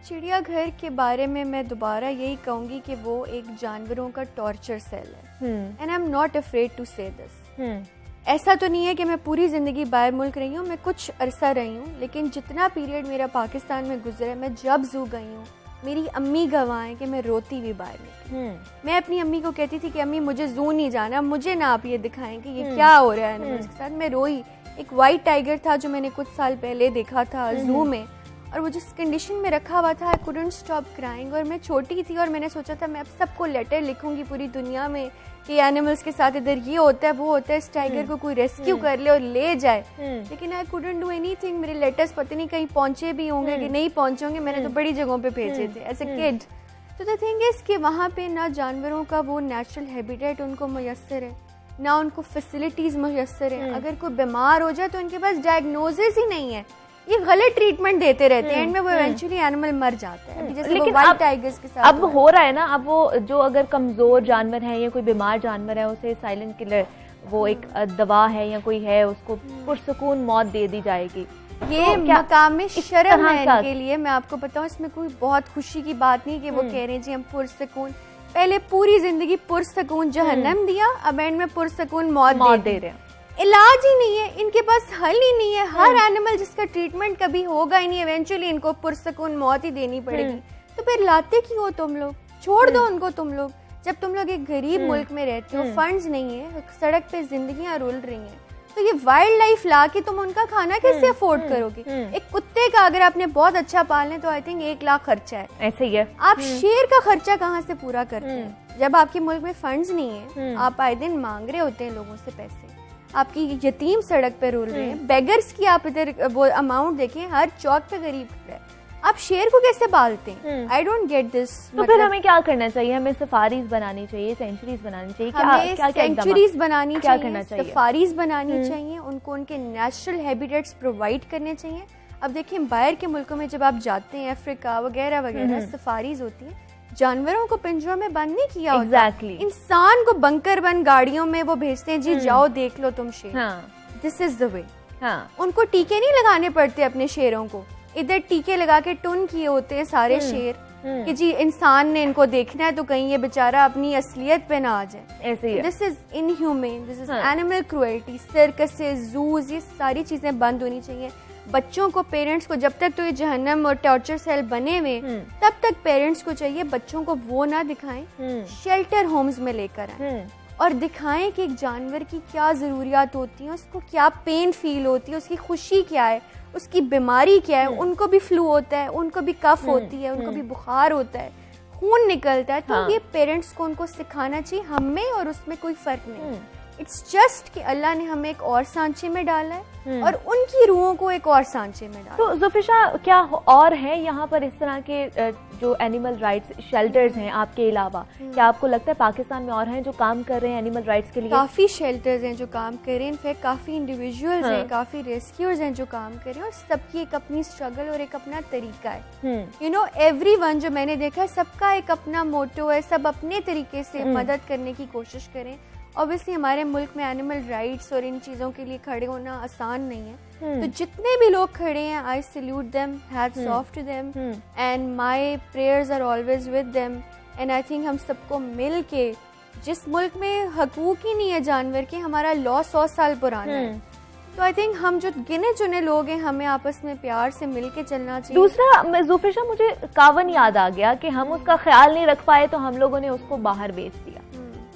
चिड़ियाघर के बारे में मैं दोबारा यही कहूंगी कि वो एक जानवरों का टॉर्चर सेल है, and I am not afraid to say this. ऐसा तो नहीं है कि मैं पूरी जिंदगी बाहर मुल्क रही हूँ, मैं कुछ अरसा रही हूँ, लेकिन जितना पीरियड मेरा पाकिस्तान में गुजरा है, मैं जब जू गई हूँ, मेरी अम्मी गवाह है कि मैं रोती भी बाहर निकली। मैं अपनी अम्मी को कहती थी कि अम्मी मुझे जू नहीं जाना, मुझे ना आप ये दिखाएं कि ये क्या हो रहा है एनिमल्स के साथ। मैं रोई। एक वाइट टाइगर था जो मैंने कुछ साल पहले देखा था जू में, और वो जिस कंडीशन में रखा हुआ था, आई कुडंट स्टॉप क्राइंग। और मैं छोटी थी और मैंने सोचा था मैं अब सबको लेटर लिखूंगी पूरी दुनिया में कि एनिमल्स के साथ इधर ये होता है वो होता है, इस टाइगर को कोई रेस्क्यू कर ले और ले जाए। लेकिन आई कुडंट डू एनीथिंग। मेरे लेटर्स पता नहीं कहीं पहुंचे भी होंगे कि नहीं पहुंचे होंगे, मैंने तो बड़ी जगहों पे भेजे थे एज ए किड। तो द थिंग इज कि वहाँ पे ना जानवरों का वो नेचुरल हैबिटेट उनको मुयस्सर है, ना उनको फैसिलिटीज मुयस्सर है। अगर कोई बीमार हो जाए तो उनके पास डायग्नोसिस ही नहीं है, ये गलत ट्रीटमेंट देते रहते हैं, एंड में वो इवेंचुअली एनिमल मर जाता है। जैसे लेकिन वाइल्ड टाइगर्स के साथ अब हो रहा है ना, अब वो जो अगर कमजोर जानवर है या कोई बीमार जानवर है उसे साइलेंट किलर वो एक दवा है या कोई है उसको पुरसुकून मौत दे दी जाएगी। ये तो मकाम शर्म है इनके लिए। मैं आपको बताऊं इसमें कोई बहुत खुशी की बात नहीं कि वो कह रहे हैं जी हम पुरसुकून, पहले पूरी जिंदगी पुरसुकून जहन्नम दिया, अब एंड में पुरसुकून मौत दे रहे हैं। इलाज ही नहीं है इनके पास, हल ही नहीं है। हर एनिमल जिसका ट्रीटमेंट कभी होगा ही नहीं, इवेंचुअली इनको पुरसुकून मौत ही देनी पड़ेगी। तो फिर लाते क्यों हो तुम लोग? छोड़ दो उनको तुम लोग। जब तुम लोग एक गरीब मुल्क में रहते हो, फंड्स नहीं है, सड़क पे जिंदगियां रुल रही हैं, तो ये वाइल्ड लाइफ ला के तुम उनका खाना कैसे अफोर्ड करोगे? एक कुत्ते का अगर आपने बहुत अच्छा पालने तो आई थिंक 1 लाख खर्चा है, ऐसे ही है। आप शेर का खर्चा कहाँ से पूरा करते हैं? जब आपके मुल्क में फंड्स नहीं है, आप आए दिन मांग रहे होते हैं लोगों से पैसे, आपकी यतीम सड़क पे रुल रहे हैं, बेगर्स की आप इधर वो अमाउंट देखें, हर चौक पे गरीब खड़ा है, आप शेर को कैसे पालते हैं? I don't get this. तो फिर हमें क्या करना चाहिए? हमें सफारीज बनानी चाहिए, सेंचुरीज बनानी चाहिए, हमें क्या सेंचुरीज बनानी क्या चाहिए, करना चाहिए? सफारीज बनानी चाहिए, उनको उनके नेचुरल हैबिटेट्स प्रोवाइड करने चाहिए। अब देखिए बाहर के मुल्कों में जब आप जाते हैं, अफ्रीका वगैरह वगैरह, सफारीज होती है, जानवरों को पिंजरों में बंद नहीं किया होता। Exactly. इंसान को बंकर बंद गाड़ियों में वो भेजते हैं, जी जाओ देख लो तुम शेर। This is the way. उनको टीके नहीं लगाने पड़ते अपने शेरों को, इधर टीके लगा के टुन किए होते हैं सारे शेर कि जी इंसान ने इनको देखना है तो कहीं ये बेचारा अपनी असलियत पे ना आ जाए। ऐसे ही है। This is inhumane, this is animal cruelty. Circuses, zoos, ये सारी चीजें बंद होनी चाहिए। बच्चों को, पेरेंट्स को, जब तक तो ये जहन्नम और टॉर्चर सेल बने हुए तब तक पेरेंट्स को चाहिए बच्चों को वो ना दिखाएं, शेल्टर होम्स में लेकर आए और दिखाएं कि एक जानवर की क्या ज़रूरियात होती हैं, उसको क्या पेन फील होती है, उसकी खुशी क्या है, उसकी बीमारी क्या है। उनको भी फ्लू होता है, उनको भी कफ होती है, उनको भी बुखार होता है, खून निकलता है। तो ये पेरेंट्स को उनको सिखाना चाहिए, हमें और उसमें कोई फर्क नहीं। इट्स जस्ट कि अल्लाह ने हमें एक और सांचे में डाला है और उनकी रूहों को एक और सांचे में डाला। तो जुफिशा, क्या और है यहाँ पर इस तरह के जो एनिमल राइट्स शेल्टर्स हैं आपके अलावा? क्या आपको लगता है पाकिस्तान में और हैं जो काम कर रहे हैं एनिमल राइट्स के लिए? काफी शेल्टर्स हैं जो काम कर रहे हैं, इनफैक्ट काफी इंडिविजुअल्स हैं, काफी रेस्क्यूअर्स हैं जो काम कर रहे हैं, और सबकी एक अपनी स्ट्रगल और एक अपना तरीका है। यू नो, एवरीवन जो मैंने देखा है सबका एक अपना मोटो है, सब अपने तरीके से मदद करने की कोशिश करें। ऑब्वियसली हमारे मुल्क में एनिमल राइट्स और इन चीज़ों के लिए खड़े होना आसान नहीं है, तो जितने भी लोग खड़े हैं, I salute them, hats off to them, and my prayers are always with them. And I think हम सबको मिल के, जिस मुल्क में हकूक ही नहीं है जानवर के, हमारा लॉ 100 साल पुराना है, तो आई थिंक हम जो गिने चुने लोग हैं, हमें आपस में प्यार से मिल के चलना चाहिए। दूसरा जुफिशा, मुझे कावन याद आ गया कि हम उसका ख्याल नहीं रख पाए तो हम लोगों ने उसको बाहर बेच दिया।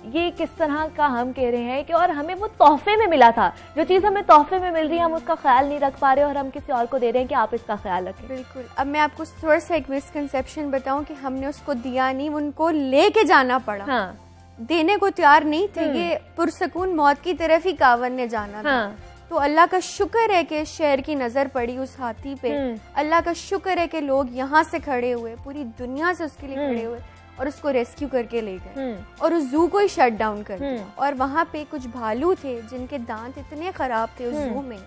ये किस तरह का हम कह रहे हैं कि और हमें वो तोहफे में मिला था, जो चीज़ हमें तोहफे में मिल रही है हम उसका ख्याल नहीं रख पा रहे और हम किसी और को दे रहे हैं कि आप इसका ख्याल रखें। बिल्कुल। अब मैं आपको थोड़ा सा एक मिसकंसेप्शन बताऊं कि हमने उसको दिया नहीं, उनको लेके जाना पड़ा। देने को तैयार नहीं थे, ये पुरसुकून मौत की तरफ ही कावन ने जाना था। तो अल्लाह का शुक्र है कि शहर की नजर पड़ी उस हाथी पे, अल्लाह का शुक्र है कि लोग यहाँ से खड़े हुए, पूरी दुनिया से उसके लिए खड़े हुए और उसको रेस्क्यू करके ले गए और उस जू को ही शट डाउन कर दिया। और वहाँ पे कुछ भालू थे जिनके दांत इतने खराब थे उस जू में,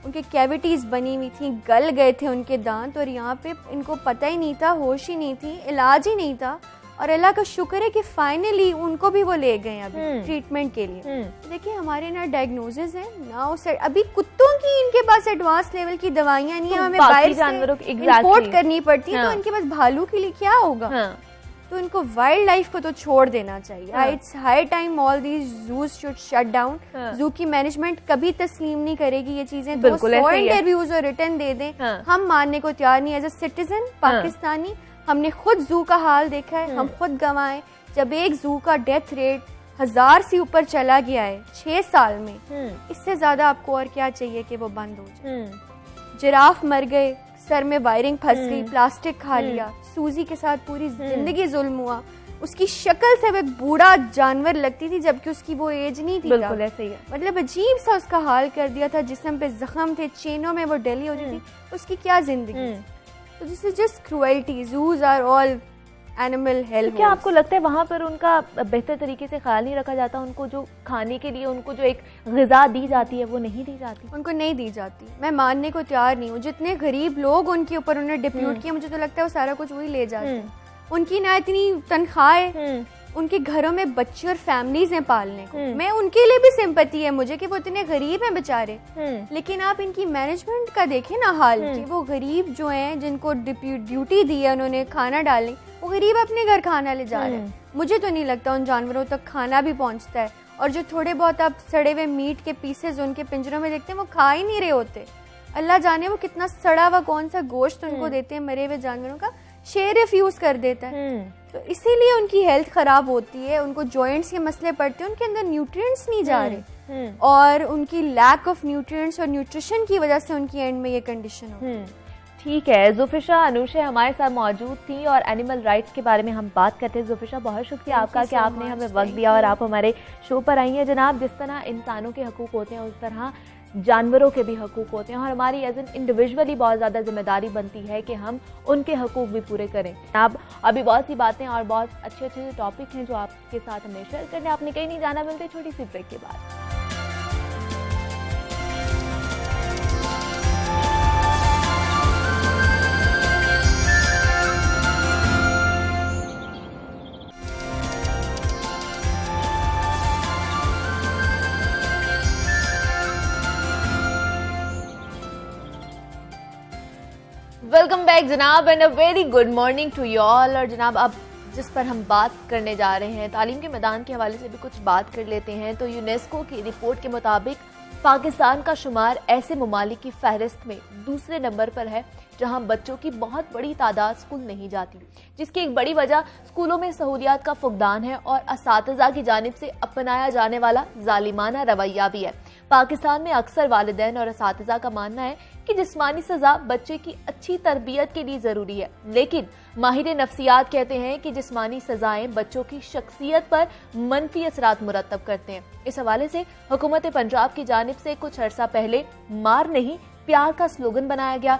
उनके कैविटीज बनी हुई थी, गल गए थे उनके दांत, और यहाँ पे इनको पता ही नहीं था, होश ही नहीं थी, इलाज ही नहीं था। और अल्लाह का शुक्र है कि फाइनली उनको भी वो ले गए अभी ट्रीटमेंट के लिए। देखिए हमारे ना डायग्नोसिस है ना उस, अभी कुत्तों की इनके पास एडवांस लेवल की दवाइयाँ नहीं है, हमें बाहर से इंपोर्ट करनी पड़ती है, तो इनके पास भालू के लिए क्या होगा? तो इनको वाइल्ड लाइफ को तो छोड़ देना चाहिए। It's high time all these zoos should shut down. Zoo की मैनेजमेंट कभी तस्लीम नहीं करेगी ये चीजें, तो 100 इंटरव्यूज और रिटर्न दे दें, हम मानने को तैयार नहीं। एज अ सिटीजन पाकिस्तानी हमने खुद जू का हाल देखा है, हम खुद गंवाए। जब एक जू का डेथ रेट 1000 से ऊपर चला गया है 6 साल में, इससे ज्यादा आपको और क्या चाहिए कि वो बंद हो जाए? जिराफ मर गए, सर में वायरिंग फंस गई, प्लास्टिक खा लिया, सूजी के साथ पूरी जिंदगी जुल्म हुआ। उसकी शक्ल से वो एक बूढ़ा जानवर लगती थी जबकि उसकी वो एज नहीं थी। बिल्कुल ऐसे ही है। मतलब अजीब सा उसका हाल कर दिया था, जिस्म पे जख्म थे, चेनों में वो डली होती थी, उसकी क्या जिंदगी। तो this is just cruelty. Zoos are all animal health. क्या आपको लगता है वहाँ पर उनका बेहतर तरीके से ख्याल नहीं रखा जाता? उनको जो खाने के लिए उनको जो एक ग़िज़ा दी जाती है वो नहीं दी जाती? उनको नहीं दी जाती। मैं मानने को तैयार नहीं हूँ। जितने गरीब लोग उनके ऊपर उन्होंने डिप्यूट किया, मुझे तो लगता है वो सारा कुछ वही ले जाते हैं। उनकी ना इतनी तनख्वाहें, उनके घरों में बच्चे और फैमिलीज हैं पालने को। मैं उनके लिए भी सिंपैथी है मुझे कि वो इतने गरीब हैं बेचारे। लेकिन आप इनकी मैनेजमेंट का देखें ना हाल, कि वो गरीब जो हैं जिनको ड्यूटी दी है उन्होंने खाना डालने, वो गरीब अपने घर खाना ले जा रहे हैं। मुझे तो नहीं लगता उन जानवरों तक खाना भी पहुंचता है। और जो थोड़े बहुत आप सड़े हुए मीट के पीसेज उनके पिंजरों में देखते हैं, वो खा ही नहीं रहे होते। अल्लाह जाने वो कितना सड़ा हुआ कौन सा गोश्त उनको देते हैं मरे हुए जानवरों का, शेर रिफ्यूज कर देता है। तो इसीलिए उनकी हेल्थ खराब होती है, उनको जॉइंट्स के मसले पड़ते हैं, उनके अंदर न्यूट्रिएंट्स नहीं जा रहे, और उनकी लैक ऑफ न्यूट्रिएंट्स और न्यूट्रिशन की वजह से उनकी एंड में ये कंडीशन होती है। ठीक है, ज़ुफ़िशा अनुशा हमारे साथ मौजूद थी और एनिमल राइट्स के बारे में हम बात करते हैं। ज़ुफ़िशा, बहुत शुक्रिया आपका कि आपने हमें वक्त दिया और आप हमारे शो पर आई हैं। जनाब, जिस तरह इंसानों के हकूक़ होते हैं उस तरह जानवरों के भी हकूक़ होते हैं और हमारी एज एन इंडिविजुअली बहुत ज़्यादा जिम्मेदारी बनती है कि हम उनके हकूक़ भी पूरे करें। आप अभी बहुत सी बातें और बहुत अच्छे अच्छे टॉपिक हैं जो आपके साथ हमें शेयर करने, आपने कहीं नहीं जाना। मिलते छोटी सी ब्रेक के बाद। वेलकम बैक जनाब and a very good morning to you all. और जनाब, अब जिस पर हम बात करने जा रहे हैं, तालीम के मैदान के हवाले से भी कुछ बात कर लेते हैं। तो यूनेस्को की रिपोर्ट के मुताबिक पाकिस्तान का शुमार ऐसे ममालिक की फहरिस्त में दूसरे नंबर पर है जहां बच्चों की बहुत बड़ी तादाद स्कूल नहीं जाती, जिसकी एक बड़ी वजह स्कूलों में सहूलियात का फुकदान है और असातिज़ा की जानिब से अपनाया जाने वाला जालिमाना रवैया भी है। पाकिस्तान में अक्सर वालिदैन और असातिज़ा का मानना है कि जिस्मानी सज़ा बच्चे की अच्छी तरबियत के लिए ज़रूरी है, लेकिन माहिर नफ्सियात कहते हैं कि जिस्मानी सज़ाएं बच्चों की शख्सियत पर मनफी असरात मुरतब करते हैं। इस हवाले से हुकूमत पंजाब की जानिब से कुछ अर्सा पहले मार नहीं प्यार का स्लोगन बनाया गया।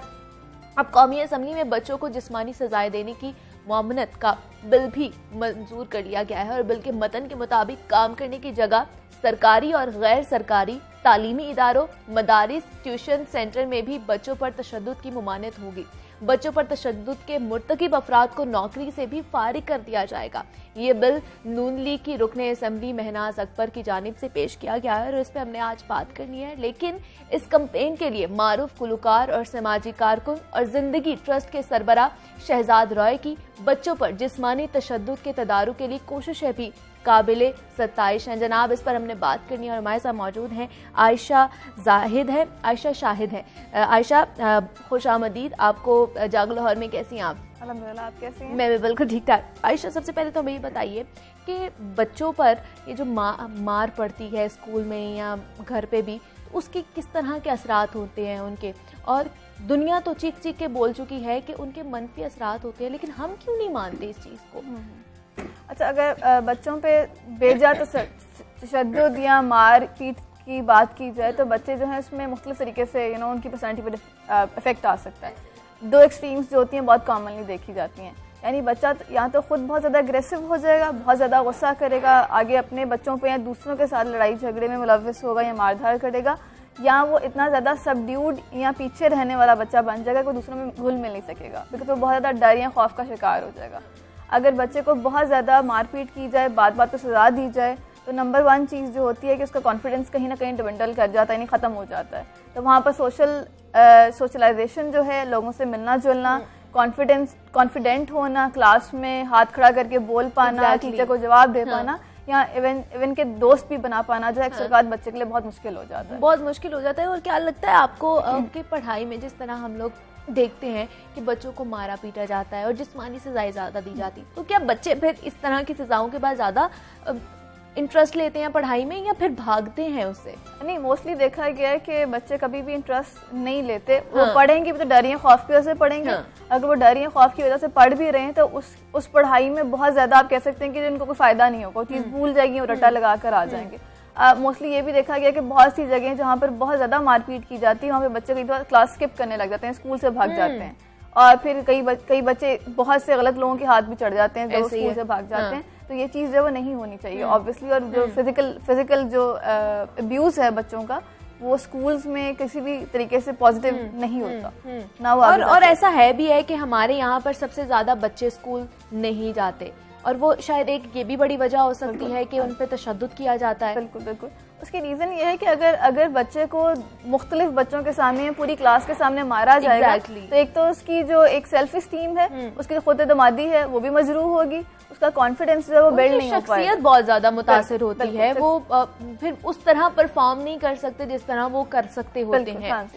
अब कौमी असम्बली में बच्चों को जिस्मानी सजाएं देने की मामनत का बिल भी मंजूर कर लिया गया है और बिल के मतन के मुताबिक काम करने की जगह सरकारी और गैर सरकारी तालीमी इदारों, मदारिस, ट्यूशन सेंटर में भी बच्चों पर तशद्दुद की मुमानत होगी। बच्चों पर तशद्दुद के मुर्तकिब अफराद को नौकरी से भी फारिग कर दिया जाएगा। ये बिल नून लीग की रुकने असम्बली महनाज अकबर की जानिब से पेश किया गया है और इस पर हमने आज बात करनी है। लेकिन इस कैंपेन के लिए मारूफ गुलकार और समाजी कारकुन और जिंदगी ट्रस्ट के सरबरा शहजाद रॉय की बच्चों पर जिस्मानी तशद्दुद के तदारुक के लिए कोशिशें भी काबिले सत्ताइश हैं। जनाब, इस पर हमने बात करनी है और हमारे साथ मौजूद हैं आयशा शाहिद है। आयशा, खुश आमदीद आपको जागो लाहौर में। कैसी हैं आप? अल्हम्दुलिल्लाह, आप कैसी हैं? मैं भी बिल्कुल ठीक ठाक। आयशा, सबसे पहले तो हमें ये बताइए कि बच्चों पर ये जो मार पड़ती है स्कूल में या घर पे भी, तो उसके किस तरह के असरात होते हैं उनके, और दुनिया तो चीख चीख के बोल चुकी है कि उनके मनफी असरात होते हैं, लेकिन हम क्यों नहीं मानते इस चीज़ को? अच्छा, अगर बच्चों पे बेजा तशद्दुद या मार पीट की बात की जाए तो बच्चे जो हैं उसमें मुख्तलिफ तरीके से उनकी पर्सनैलिटी पर इफेक्ट आ सकता है। दो एक्सट्रीम्स जो होती हैं बहुत कॉमनली देखी जाती हैं। यानी बच्चा या तो खुद बहुत ज़्यादा अग्रेसिव हो जाएगा, बहुत ज़्यादा गुस्सा करेगा, आगे अपने बच्चों पे या दूसरों के साथ लड़ाई झगड़े में मुलव्वस होगा या मारधाड़ करेगा, या वो इतना ज़्यादा सबड्यूड या पीछे रहने वाला बच्चा बन जाएगा कि वो दूसरों में घुल मिल नहीं सकेगा, बिकॉज वो बहुत ज़्यादा डर या खौफ का शिकार हो जाएगा। अगर बच्चे को बहुत ज़्यादा मारपीट की जाए, बात बात पर सज़ा दी जाए, तो नंबर वन चीज़ जो होती है कि उसका कॉन्फिडेंस कहीं ना कहीं डिवेंडल कर जाता है, यानी ख़त्म हो जाता है। तो वहाँ पर सोशलाइजेशन जो है, लोगों से मिलना जुलना, कॉन्फिडेंट होना, क्लास में हाथ खड़ा करके बोल पाना, टीचर को जवाब दे पाना, या इवन के दोस्त भी बना पाना, जो अक्सर बात बच्चे के लिए बहुत मुश्किल हो जाता है। बहुत मुश्किल हो जाता है। और क्या लगता है आपको कि पढ़ाई में जिस तरह हम लोग देखते हैं कि बच्चों को मारा पीटा जाता है और जिस्मानी सजाएं ज़्यादा दी जाती, तो क्या बच्चे फिर इस तरह की सजाओं के बाद ज़्यादा इंटरेस्ट लेते हैं पढ़ाई में या फिर भागते हैं उससे? नहीं, मोस्टली देखा गया है कि बच्चे कभी भी इंटरेस्ट नहीं लेते। वो पढ़ेंगे भी तो डर या खौफ की वजह से पढ़ेंगे। अगर वो डर या खौफ की वजह से पढ़ भी रहे हैं तो उस पढ़ाई में बहुत ज्यादा आप कह सकते हैं कि जिनको कोई फायदा नहीं होगा, चीज भूल जाएगी, वो रट्टा लगा कर आ जाएंगे। मोस्टली ये भी देखा गया कि बहुत सी जगह जहाँ पर बहुत ज्यादा मारपीट की जाती है, वहाँ पे बच्चे कई बार क्लास स्किप करने लग जाते हैं, स्कूल से भाग जाते हैं। और फिर कई बच्चे बहुत से गलत लोगों के हाथ भी चढ़ जाते हैं जब वो स्कूल से भाग जाते हैं। तो ये चीज़ जो वो नहीं होनी चाहिए ऑब्वियसली। और जो फिजिकल जो अब्यूज है बच्चों का, वो स्कूल्स में किसी भी तरीके से पॉजिटिव नहीं होता ना वो। और ऐसा है भी है कि हमारे यहाँ पर सबसे ज्यादा बच्चे स्कूल नहीं जाते, और वो शायद एक ये भी बड़ी वजह हो सकती है कि उन पे तशद्दुद किया जाता है। बिल्कुल बिल्कुल। उसकी रीजन ये है कि अगर बच्चे को मुख्तलिफ बच्चों के सामने, पूरी क्लास के सामने मारा जाएगा, तो एक तो उसकी जो एक सेल्फ इस्टीम है, उसकी जो खुद एतमादी है, वो भी मजरूह होगी, उसका कॉन्फिडेंस जो है वो बिल्ड नहीं हो पाएगा, शख्सियत बहुत ज्यादा मुतासिर होती है, वो फिर उस तरह परफॉर्म नहीं कर सकते जिस तरह वो कर सकते होते हैं।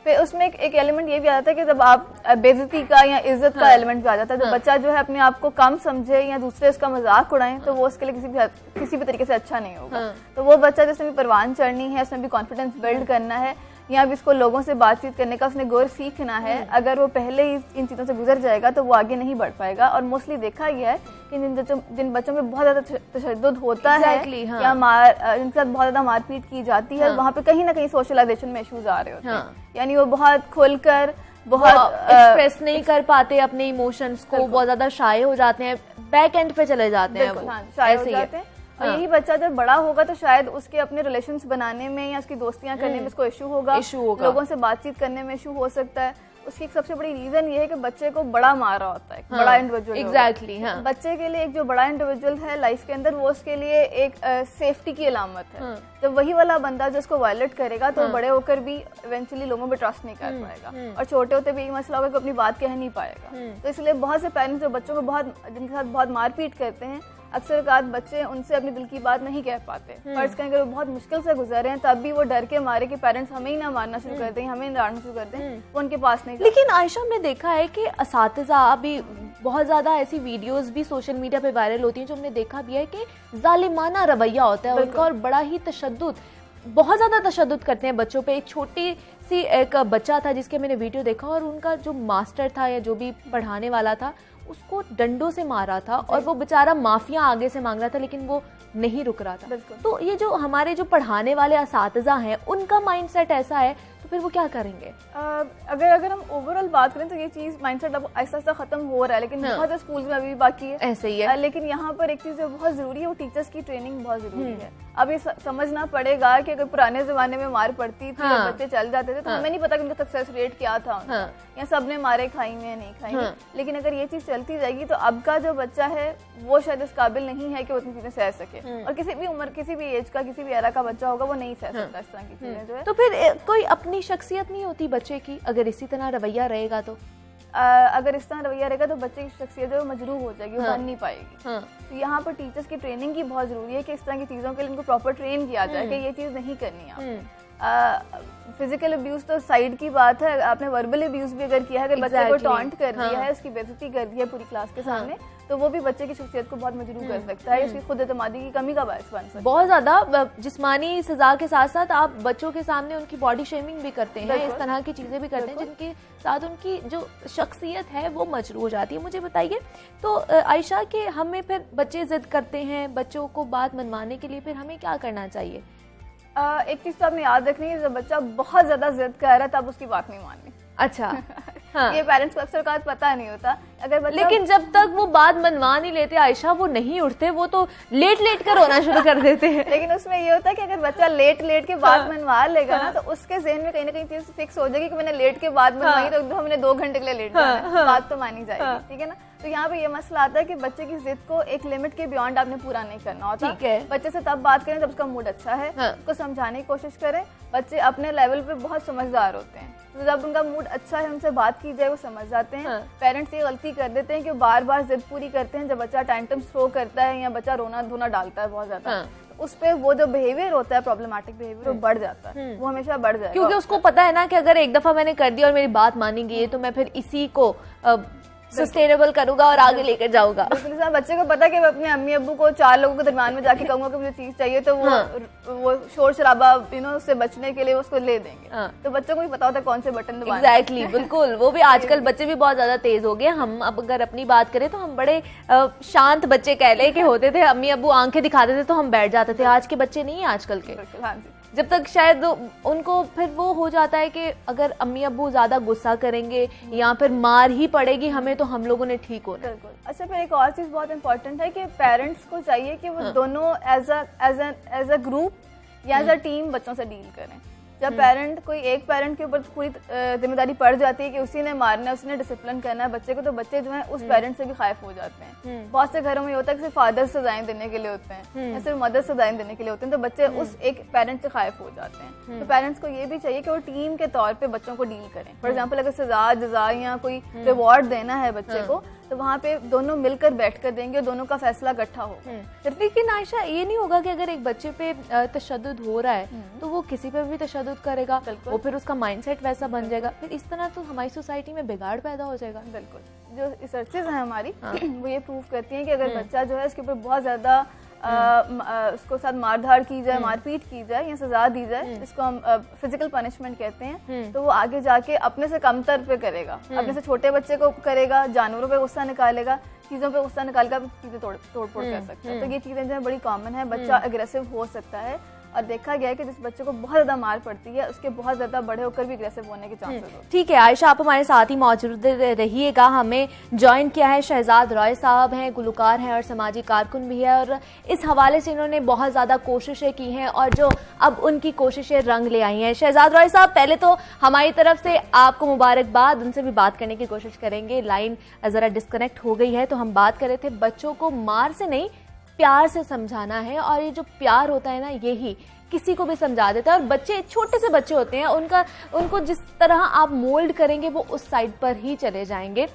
फिर उसमें एक एलिमेंट ये भी आ जाता है कि जब आप बेइज्जती का या इज्जत का एलिमेंट भी आ जाता है, तो बच्चा जो है अपने आप को कम समझे या दूसरे उसका मजाक उड़ाएं, तो वो उसके लिए किसी भी तरीके से अच्छा नहीं होगा। तो वो बच्चा जिसने भी परवान चढ़नी है, उसने भी कॉन्फिडेंस बिल्ड करना है, या भी इसको लोगों से बातचीत करने का उसने गौर सीखना है, अगर वो पहले ही इन चीज़ों से गुजर जाएगा तो वो आगे नहीं बढ़ पाएगा। और मोस्टली देखा गया है कि जिन बच्चों पे बहुत ज़्यादा तशद्दुद होता है या जिनके साथ बहुत ज़्यादा मारपीट की जाती है, वहाँ पे कहीं ना कहीं सोशलाइजेशन में इश्यूज आ रहे होते हैं। यानी वो बहुत खुलकर बहुत एक्सप्रेस नहीं कर पाते अपने इमोशंस को, बहुत ज्यादा शाय हो जाते हैं, बैक एंड पे चले जाते हैं, शाय हो जाते हैं। और यही बच्चा जब बड़ा होगा तो शायद उसके अपने रिलेशंस बनाने में या उसकी दोस्तियां करने में उसको इशू होगा, लोगों से बातचीत करने में इशू हो सकता है। उसकी एक सबसे बड़ी रीजन ये है कि बच्चे को बड़ा मारा होता है, बड़ा इंडिविजुअल। एग्जैक्टली। बच्चे के लिए एक जो बड़ा इंडिविजुअल है लाइफ के अंदर, वो उसके लिए एक सेफ्टी की अलामत है। जब वही वाला बंदा जो उसको वायलेट करेगा तो बड़े होकर भी इवेंचुअली लोगों पे ट्रस्ट नहीं कर पाएगा, और छोटे होते भी यही मसला होगा कि अपनी बात कह नहीं पाएगा। तो इसलिए बहुत से पेरेंट्स जो बच्चों को जिनके साथ बहुत मारपीट करते हैं, अक्सर औक़ात बच्चे उनसे अपने दिल की बात नहीं कह पाते। फर्ज करें अगर वो बहुत मुश्किल से गुजर रहे हैं, तब भी वो डर के मारे कि पेरेंट्स हमें ही ना मारना शुरू कर दें, हमें लड़ना शुरू कर दें, वो उनके पास नहीं। लेकिन आयशा, हमने देखा है कि असातिज़ा, अभी बहुत ज्यादा ऐसी वीडियोस भी सोशल मीडिया पे वायरल होती हैं जो हमने देखा भी है कि जालिमाना रवैया होता है उनका, और बड़ा ही तशद्दुद, बहुत ज्यादा तशद्दुद करते हैं बच्चों पे। एक छोटी सी एक बच्चा था जिसके मैंने वीडियो देखा, और उनका जो मास्टर था या जो भी पढ़ाने वाला था, उसको डंडों से मारा था, और वो बेचारा माफिया आगे से मांग रहा था लेकिन वो नहीं रुक रहा था। तो ये जो हमारे जो पढ़ाने वाले असातिज़ा हैं, उनका माइंडसेट ऐसा है, तो फिर वो क्या करेंगे? अगर हम ओवरऑल बात करें तो ये चीज माइंडसेट अब आहिस्ता आहिस्ता खत्म हो रहा है, लेकिन बहुत से स्कूल्स में अभी भी बाकी है, ऐसे ही है। लेकिन यहाँ पर एक चीज जो बहुत जरूरी है, वो टीचर्स की ट्रेनिंग बहुत जरूरी है। अब ये समझना पड़ेगा कि अगर पुराने जमाने में मार पड़ती थी और बच्चे चल जाते थे, तो हमें नहीं पता कि उनका सक्सेस रेट क्या था, या सबने मारे खाई में या नहीं खाई। लेकिन अगर ये चीज चलती जाएगी तो अब का जो बच्चा है वो शायद इस काबिल नहीं है कि वो इतनी चीजें सह सके, और किसी भी उम्र, किसी भी एज का, किसी भी एरा का बच्चा होगा वो नहीं सह सकता इस तरह की चीजें जो है। तो फिर कोई अपनी शख्सियत नहीं होती बच्चे की अगर इसी तरह रवैया रहेगा? तो अगर इस तरह रवैया रहेगा तो बच्चे की शख्सियत जो मजरूह हो जाएगी, वो बन नहीं पाएगी। तो यहाँ पर टीचर्स की ट्रेनिंग की बहुत जरूरी है कि इस तरह की चीजों के लिए उनको प्रॉपर ट्रेन किया जाए कि ये चीज नहीं करनी है। फिजिकल अब्यूज तो साइड की बात है, आपने वर्बल अब्यूज भी अगर किया है, अगर बच्चे को टॉन्ट कर दिया है, उसकी बेइज्जती कर दी है पूरी क्लास के सामने, तो वो भी बच्चे की शख्सियत को बहुत मजरूह कर सकता है, उसकी खुद एतमादी की कमी का बायस बन सकता है। बहुत ज्यादा जिस्मानी सजा के साथ साथ आप बच्चों के सामने उनकी बॉडी शेमिंग भी करते हैं, इस तरह की चीजें भी करते हैं जिनके साथ उनकी जो शख्सियत है वो मजरूह हो जाती है। मुझे बताइए तो आयशा, कि हमें फिर बच्चे जिद करते हैं, बच्चों को बात मनवाने के लिए फिर हमें क्या करना चाहिए? एक चीज तो आपने याद रखनी है, जब बच्चा बहुत ज्यादा जिद कर रहा है तब उसकी बात नहीं माननी। अच्छा। हाँ। ये पेरेंट्स को अक्सर बात पता नहीं होता। अगर बच्चा, लेकिन जब तक वो बात मनवा नहीं लेते आयशा, वो नहीं उठते, वो तो लेट कर रोना शुरू कर देते हैं। लेकिन उसमें ये होता है कि अगर बच्चा लेट के बात मनवा लेगा ना, तो उसके ज़हन में कहीं ना कहीं चीज फिक्स हो जाएगी कि मैंने लेट के बाद मनवाई तो हमने 2 घंटे के लिए लेट जाना है, बात तो मानी जाएगी, ठीक है ना। तो यहाँ पे ये मसला आता है कि बच्चे की जिद को एक लिमिट के बियॉन्ड आपने पूरा नहीं करना होता। बच्चे से तब बात करें जब उसका मूड अच्छा है, उसको समझाने की कोशिश करें। बच्चे अपने लेवल पे बहुत समझदार होते हैं, तो जब उनका मूड अच्छा है, उनसे बात की जाए, वो समझ जाते हैं। पेरेंट्स ये गलती कर देते हैं कि बार बार जिद पूरी करते हैं। जब बच्चा टाइम थ्रो करता है या बच्चा रोना धोना डालता है बहुत ज्यादा, उस पे वो जो बिहेवियर होता है, प्रॉब्लमैटिक बिहेवियर, वो बढ़ जाता है, वो हमेशा बढ़ जाएगा, क्योंकि उसको पता है ना कि अगर एक दफा मैंने कर दिया और मेरी बात मानी गई है तो मैं फिर इसी को सस्टेनेबल करूंगा और आगे लेकर जाऊंगा। बिल्कुल, जैसे बच्चे को पता है कि मैं अपने अम्मी अब्बू को 4 लोगों के दरमियान में जाके कहूंगा कि मुझे चीज चाहिए, तो वो शोर शराबा उससे बचने के लिए उसको ले देंगे। तो बच्चों को भी पता होता है कौन से बटन दबाने। एग्जैक्टली, बिल्कुल। वो भी आजकल बच्चे भी बहुत ज्यादा तेज हो गए। हम अब अगर अपनी बात करें तो हम बड़े शांत बच्चे कह ले कि होते थे, अम्मी अब्बू आंखें दिखाते थे तो हम बैठ जाते थे। आज के बच्चे नहीं है आजकल के। हाँ जी, जब तक शायद उनको फिर वो हो जाता है कि अगर अम्मी अब्बू ज्यादा गुस्सा करेंगे या फिर मार ही पड़ेगी हमें तो हम लोगों ने ठीक होना। बिल्कुल। अच्छा, फिर एक और चीज बहुत इंपॉर्टेंट है कि पेरेंट्स को चाहिए कि वो दोनों एज अ ग्रुप या एज अ टीम बच्चों से डील करें। जब पेरेंट कोई एक पेरेंट के ऊपर पूरी जिम्मेदारी पड़ जाती है कि उसी ने मारना है, उसने डिसिप्लिन करना है बच्चे को, तो बच्चे जो है उस पेरेंट से भी खाइफ हो जाते हैं। बहुत से घरों में ये होता है कि सिर्फ फादर सजाएं देने के लिए होते हैं या सिर्फ मदर सजाएं देने के लिए होते हैं, तो बच्चे उस एक पेरेंट से खाइफ हो जाते हैं। तो पेरेंट्स को ये भी चाहिए कि वो टीम के तौर पे बच्चों को डील करें। फॉर एग्जाम्पल, अगर सजा जजा या कोई रिवॉर्ड देना है बच्चे को, तो वहाँ पे दोनों मिलकर बैठ कर देंगे और दोनों का फैसला इकट्ठा होगा। लेकिन आयशा, ये नहीं होगा कि अगर एक बच्चे पे तशद्दुद हो रहा है तो वो किसी पे भी तशद्दुद करेगा, वो फिर उसका माइंडसेट वैसा बन जाएगा, फिर इस तरह तो हमारी सोसाइटी में बिगाड़ पैदा हो जाएगा। बिल्कुल। जो रिसर्चेज हैं हमारी वो ये प्रूव करती हैं कि अगर बच्चा जो है इसके ऊपर बहुत ज्यादा उसको साथ मारधाड़ की जाए, मारपीट की जाए या सजा दी जाए, जिसको हम फिजिकल पनिशमेंट कहते हैं, तो वो आगे जाके अपने से कमतर पे करेगा, अपने से छोटे बच्चे को करेगा, जानवरों पे गुस्सा निकालेगा, चीजों पे गुस्सा निकाल कर चीजें तोड़ फोड़ कर सकता है। तो ये चीजें जो है बड़ी कॉमन है। बच्चा अग्रेसिव हो सकता है और देखा गया है कि जिस बच्चे को बहुत ज्यादा मार पड़ती है उसके बहुत ज्यादा बड़े होकर भी अग्रेसिव होने के चांसेस होते हैं। ठीक है आयशा, आप हमारे साथ ही मौजूद रहिएगा। हमें ज्वाइन किया है शहजाद रॉय साहब हैं, गुलकार हैं और समाजी कारकुन भी है, और इस हवाले से इन्होंने बहुत ज्यादा कोशिशें की हैं और जो अब उनकी कोशिशें रंग ले आई हैं। शहजाद रॉय साहब, पहले तो हमारी तरफ से आपको मुबारकबाद। उनसे भी बात करने की कोशिश करेंगे, लाइन जरा डिस्कनेक्ट हो गई है। तो हम बात कर रहे थे बच्चों को मार से नहीं प्यार से समझाना है, और ये जो प्यार होता है ना, यही किसी को भी समझा देता है। और बच्चे छोटे से बच्चे होते हैं, उनको जिस तरह आप मोल्ड करेंगे वो उस साइड पर ही चले जाएंगे।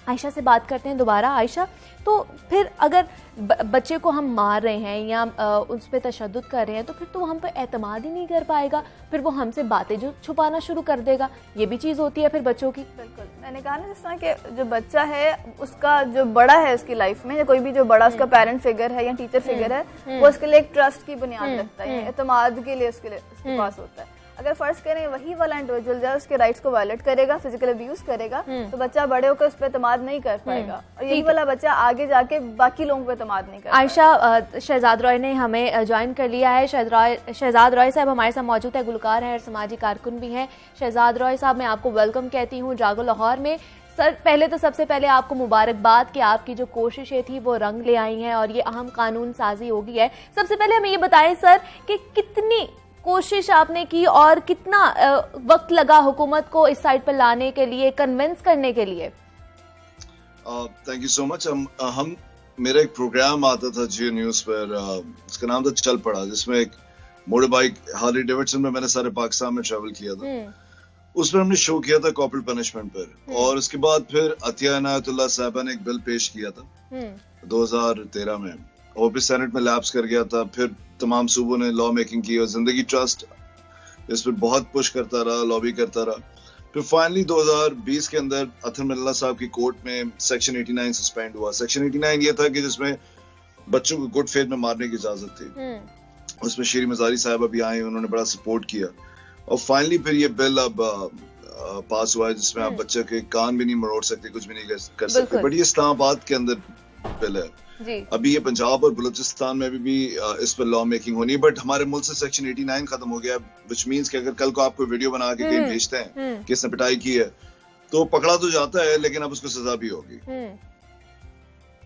आयशा से बात करते हैं दोबारा। आयशा, तो फिर अगर बच्चे को हम मार रहे हैं या उस पर तशद्दुद कर रहे हैं तो फिर तो वो हम पे एतमाद ही नहीं कर पाएगा, फिर वो हमसे बातें जो छुपाना शुरू कर देगा। ये भी चीज़ होती है फिर बच्चों की। बिल्कुल, मैंने कहा ना जिस तरह कि जो बच्चा है उसका जो बड़ा है उसकी लाइफ में, या कोई भी जो बड़ा उसका पेरेंट फिगर है या टीचर फिगर है, वो उसके लिए एक ट्रस्ट की बुनियाद रखता है, एतमाद के लिए उसके पास होता है। अगर फर्ज करें वही वाला इंडिविजुअल जो उसके राइट्स को वायलेट करेगा, फिजिकल अब्यूज करेगा, तो बच्चा बड़े होकर उस पर एतमाद नहीं कर पाएगा, और यही वाला बच्चा आगे जाके बाकी लोगों पर एतमाद नहीं कर पाएगा। आयशा, शहजाद रॉय ने हमें ज्वाइन कर लिया है। शहजाद रॉय साहब हमारे साथ मौजूद है, गुलकार हैं और समाजी कारकुन भी हैं। शहजाद रॉय साहब, मैं आपको वेलकम कहती हूँ जागो लाहौर में। सर, पहले तो सबसे पहले आपको मुबारकबाद कि आपकी जो कोशिशें थी वो रंग ले आई हैं और ये अहम कानून साजी हो गई है। सबसे पहले हमें ये बताएं सर कि कितनी कोशिश आपने की और कितना वक्त लगा हुकूमत को इस साइड पर लाने के लिए, कन्विंस करने के लिए? Thank you so much. हम मेरा एक प्रोग्राम आता था जियो न्यूज पर, उसका नाम था चल पड़ा, जिसमें एक मोटर बाइक हार्ली डेविडसन में मैंने सारे पाकिस्तान में ट्रैवल किया था। उस पर हमने शो किया था कॉर्पोरेट पनिशमेंट पर, और उसके बाद फिर अतिया इनायतुल्लाह साहबा ने एक बिल पेश किया था 2013 में, और फिर सेनेट में लैप्स कर गया था। फिर तमाम सूबों ने लॉ मेकिंग की और जिंदगी ट्रस्ट इस पर बहुत पुश करता रहा, लॉबी करता रहा। फिर फाइनली 2020 के अंदर अथर मिल्ला साहब की कोर्ट में सेक्शन 89 सस्पेंड हुआ। सेक्शन 89 ये था कि जिसमें बच्चों को गुड फेथ में मारने की इजाजत थी। उसमें शीरी मजारी साहब अभी आए, उन्होंने बड़ा सपोर्ट किया, और फाइनली फिर ये बिल अब पास हुआ है जिसमें आप बच्चे के कान भी नहीं मरोड़ सकते, कुछ भी नहीं कर सकते। बट ये इस्लामाबाद के अंदर बिल है जी। अभी ये पंजाब और बलूचिस्तान में भी इस पर लॉ मेकिंग होनी है, बट हमारे मुल्क से सेक्शन 89 खत्म हो गया, विच मींस कि अगर कल को आपको वीडियो बना के कहीं भेजते हैं कि इसने पिटाई की है तो पकड़ा तो जाता है, लेकिन अब उसको सजा भी होगी।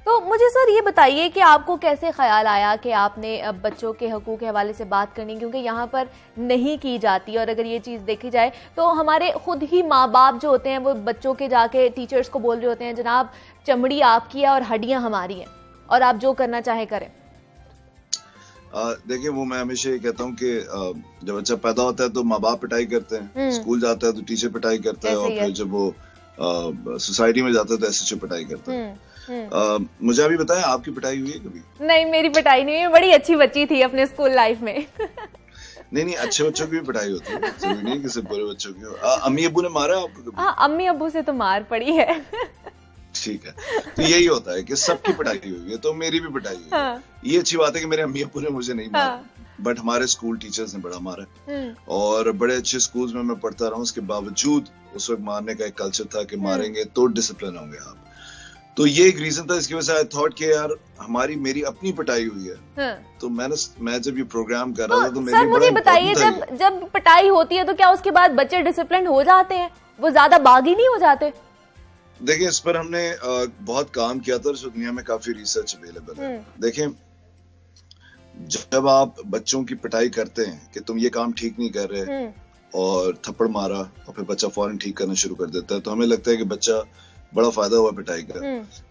तो मुझे सर ये बताइए कि आपको कैसे ख्याल आया कि आपने अब बच्चों के हकूक के हवाले से बात करनी, क्योंकि यहाँ पर नहीं की जाती, और अगर ये चीज़ देखी जाए तो हमारे खुद ही माँ बाप जो होते हैं वो बच्चों के जाके टीचर्स को बोल रहे होते हैं जनाब चमड़ी आपकी है और हड्डियाँ हमारी हैं और आप जो करना चाहे करें। देखिए, वो मैं हमेशा ये कहता हूँ कि जब बच्चा पैदा होता है तो माँ बाप पिटाई करते हैं, स्कूल जाता है तो टीचर पिटाई करता है, और फिर जब वो सोसाइटी में जाता है तो एसएचओ पिटाई करता है। मुझे अभी बताएं, आपकी पिटाई हुई है कभी? नहीं, मेरी पिटाई नहीं हुई, बड़ी अच्छी बच्ची थी अपने स्कूल लाइफ में। नहीं, अच्छे बच्चों की भी पिटाई होती है, जरूरी नहीं कि सिर्फ बुरे बच्चों की। अम्मी अब्बू ने मारा आपको कभी? हाँ, अम्मी अब्बू से तो मार पड़ी है। ठीक है, तो यही होता है कि सबकी पिटाई हुई है, तो मेरी भी पिटाई हुई है। ये अच्छी बात है कि मेरे अम्मी अब्बू ने मुझे नहीं मारा, बट हमारे स्कूल टीचर्स ने बड़ा मारा, और बड़े अच्छे स्कूल्स में मैं पढ़ता रहा हूँ, उसके बावजूद उस वक्त मारने का एक कल्चर था कि मारेंगे तो डिसिप्लिन होंगे आप। तो ये एक रीजन था, इसकी वजह से आई थॉट कि यार मेरी अपनी पिटाई हुई है, तो मैं जब ये प्रोग्राम कर रहा था तो सर मुझे बताइए, जब पिटाई होती है तो क्या उसके बाद बच्चे डिसिप्लिन हो जाते हैं, वो ज्यादा बागी नहीं हो जाते? देखिए, इस पर हमने बहुत काम किया था, इस दुनिया में काफी रिसर्च अवेलेबल है। देखें, जब आप बच्चों की पिटाई करते हैं कि तुम ये काम ठीक नहीं कर रहे और थप्पड़ मारा और फिर बच्चा फौरन ठीक करना शुरू कर देता है, तो हमें लगता है कि बच्चा बड़ा फायदा हुआ पिटाई का।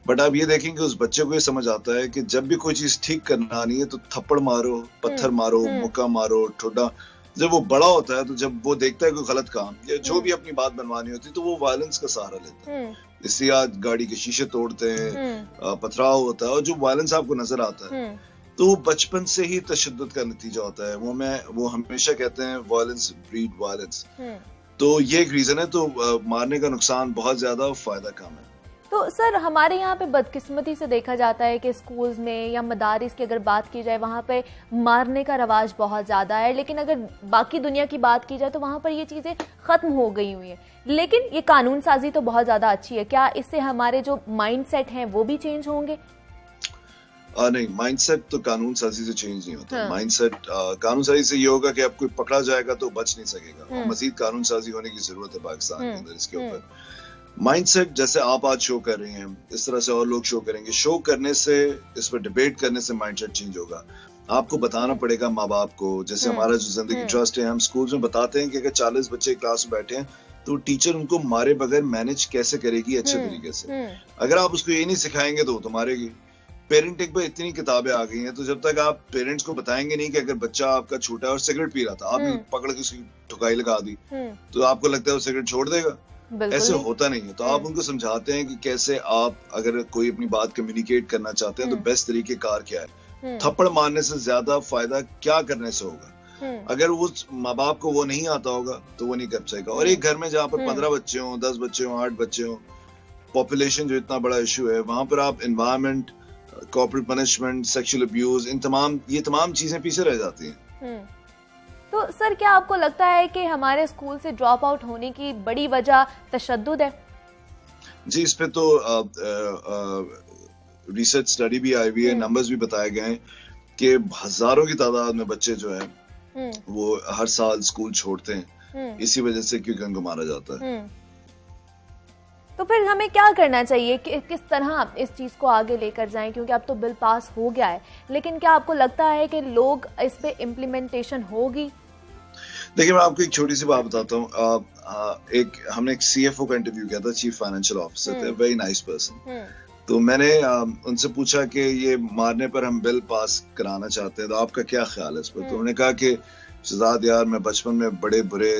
बट आप ये देखेंगे उस बच्चे को ये समझ आता है कि जब भी कोई चीज ठीक करना नहीं है तो थप्पड़ मारो, पत्थर मारो, मुक्का मारो, ठोडा। जब वो बड़ा होता है तो जब वो देखता है कोई गलत काम या जो भी अपनी बात बनवानी होती है तो वो वायलेंस का सहारा लेता है। इसलिए आज गाड़ी के शीशे तोड़ते हैं, पथराव होता है, और जो वायलेंस आपको नजर आता है तो वो बचपन से ही तशद्दुद का नतीजा होता है। वो हमेशा कहते हैं वायलेंस ब्रीड वायलेंस। तो ये एक रीजन है। तो मारने का नुकसान बहुत ज्यादा और फायदा कम है। तो सर हमारे यहाँ पे बदकिस्मती से देखा जाता है कि स्कूल्स में या मदारिस की अगर बात की जाए वहाँ पे मारने का रवाज बहुत ज़्यादा है, लेकिन अगर बाकी दुनिया की बात की जाए तो वहाँ पर ये चीज़ें ख़त्म हो गई हुई हैं। लेकिन ये कानून साजी तो बहुत ज़्यादा अच्छी है, क्या इससे हमारे जो माइंड सेट हैं वो भी चेंज होंगे? नहीं, माइंडसेट तो कानून साजी से चेंज नहीं होता। माइंडसेट कानून साजी से ये होगा कि अब कोई पकड़ा जाएगा तो बच नहीं सकेगा। मजीद कानून साजी होने की जरूरत है पाकिस्तान के अंदर इसके ऊपर। माइंडसेट जैसे आप आज शो कर रही हैं, इस तरह से और लोग शो करेंगे। शो करने से, इस पर डिबेट करने से माइंडसेट चेंज होगा। आपको बताना पड़ेगा माँ बाप को, जैसे हमारा जो जिंदगी ट्रस्ट है, हम स्कूल में बताते हैं कि अगर 40 बच्चे क्लास में बैठे हैं तो टीचर उनको मारे बगैर मैनेज कैसे करेगी अच्छे तरीके से। अगर आप उसको ये नहीं सिखाएंगे तो वो मारेगी। पेरेंटिंग पर इतनी किताबें आ गई हैं, तो जब तक आप पेरेंट्स को बताएंगे नहीं कि अगर बच्चा आपका छोटा है और सिगरेट पी रहा था, आपने पकड़ के उसकी ठुकाई लगा दी, तो आपको लगता है वो सिगरेट छोड़ देगा? ऐसे होता नहीं है। तो आप उनको समझाते हैं कि कैसे आप अगर कोई अपनी बात कम्युनिकेट करना चाहते हैं तो बेस्ट तरीके कार क्या है। थप्पड़ मारने से ज्यादा फायदा क्या करने से होगा? अगर उस माँ बाप को वो नहीं आता होगा तो वो नहीं कर सकेगा। और एक घर में जहाँ पर 15 बच्चे हों, 10 बच्चे हों, 8 बच्चे हों, पॉपुलेशन जो इतना बड़ा इशू है, वहां पर आप environment, corporate punishment, sexual abuse, ये तमाम चीजें पीछे रह जाती हैं। तो सर क्या आपको लगता है कि हमारे स्कूल से ड्रॉप आउट होने की बड़ी वजह तशद्दुद है? जी, इस पे तो रिसर्च स्टडी भी आई हुई है, नंबर्स भी बताए गए हैं कि हजारों की तादाद में बच्चे जो है वो हर साल स्कूल छोड़ते हैं इसी वजह से, क्योंकि उनको मारा जाता है। तो फिर हमें क्या करना चाहिए कि किस तरह इस चीज को आगे लेकर जाएं? क्योंकि अब तो बिल पास हो गया है, लेकिन क्या आपको लगता है कि लोग इस पे इम्प्लीमेंटेशन होगी? देखिए, मैं आपको एक छोटी सी बात बताता हूँ। हमने एक CFO का इंटरव्यू किया था, चीफ फाइनेंशियल ऑफिसर थे, वेरी नाइस पर्सन। तो मैंने उनसे पूछा कि ये मारने पर हम बिल पास कराना चाहते हैं, तो आपका क्या ख्याल है इस पर? तो उन्होंने कहा कि शहजाद यार, मैं बचपन में बड़े बुरे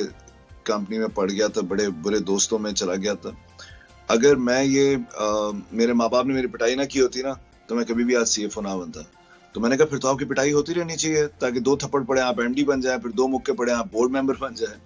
कंपनी में पढ़ गया था, बड़े बुरे दोस्तों में चला गया था। अगर मैं मेरे माँ बाप ने मेरी पिटाई ना की होती ना तो मैं कभी भी आज CFO ना बनता। तो मैंने कहा फिर तो आपकी पिटाई होती रहनी चाहिए, ताकि 2 थप्पड़ पड़े आप MD बन जाए, फिर 2 मुक्के पड़े आप बोर्ड मेंबर बन जाए।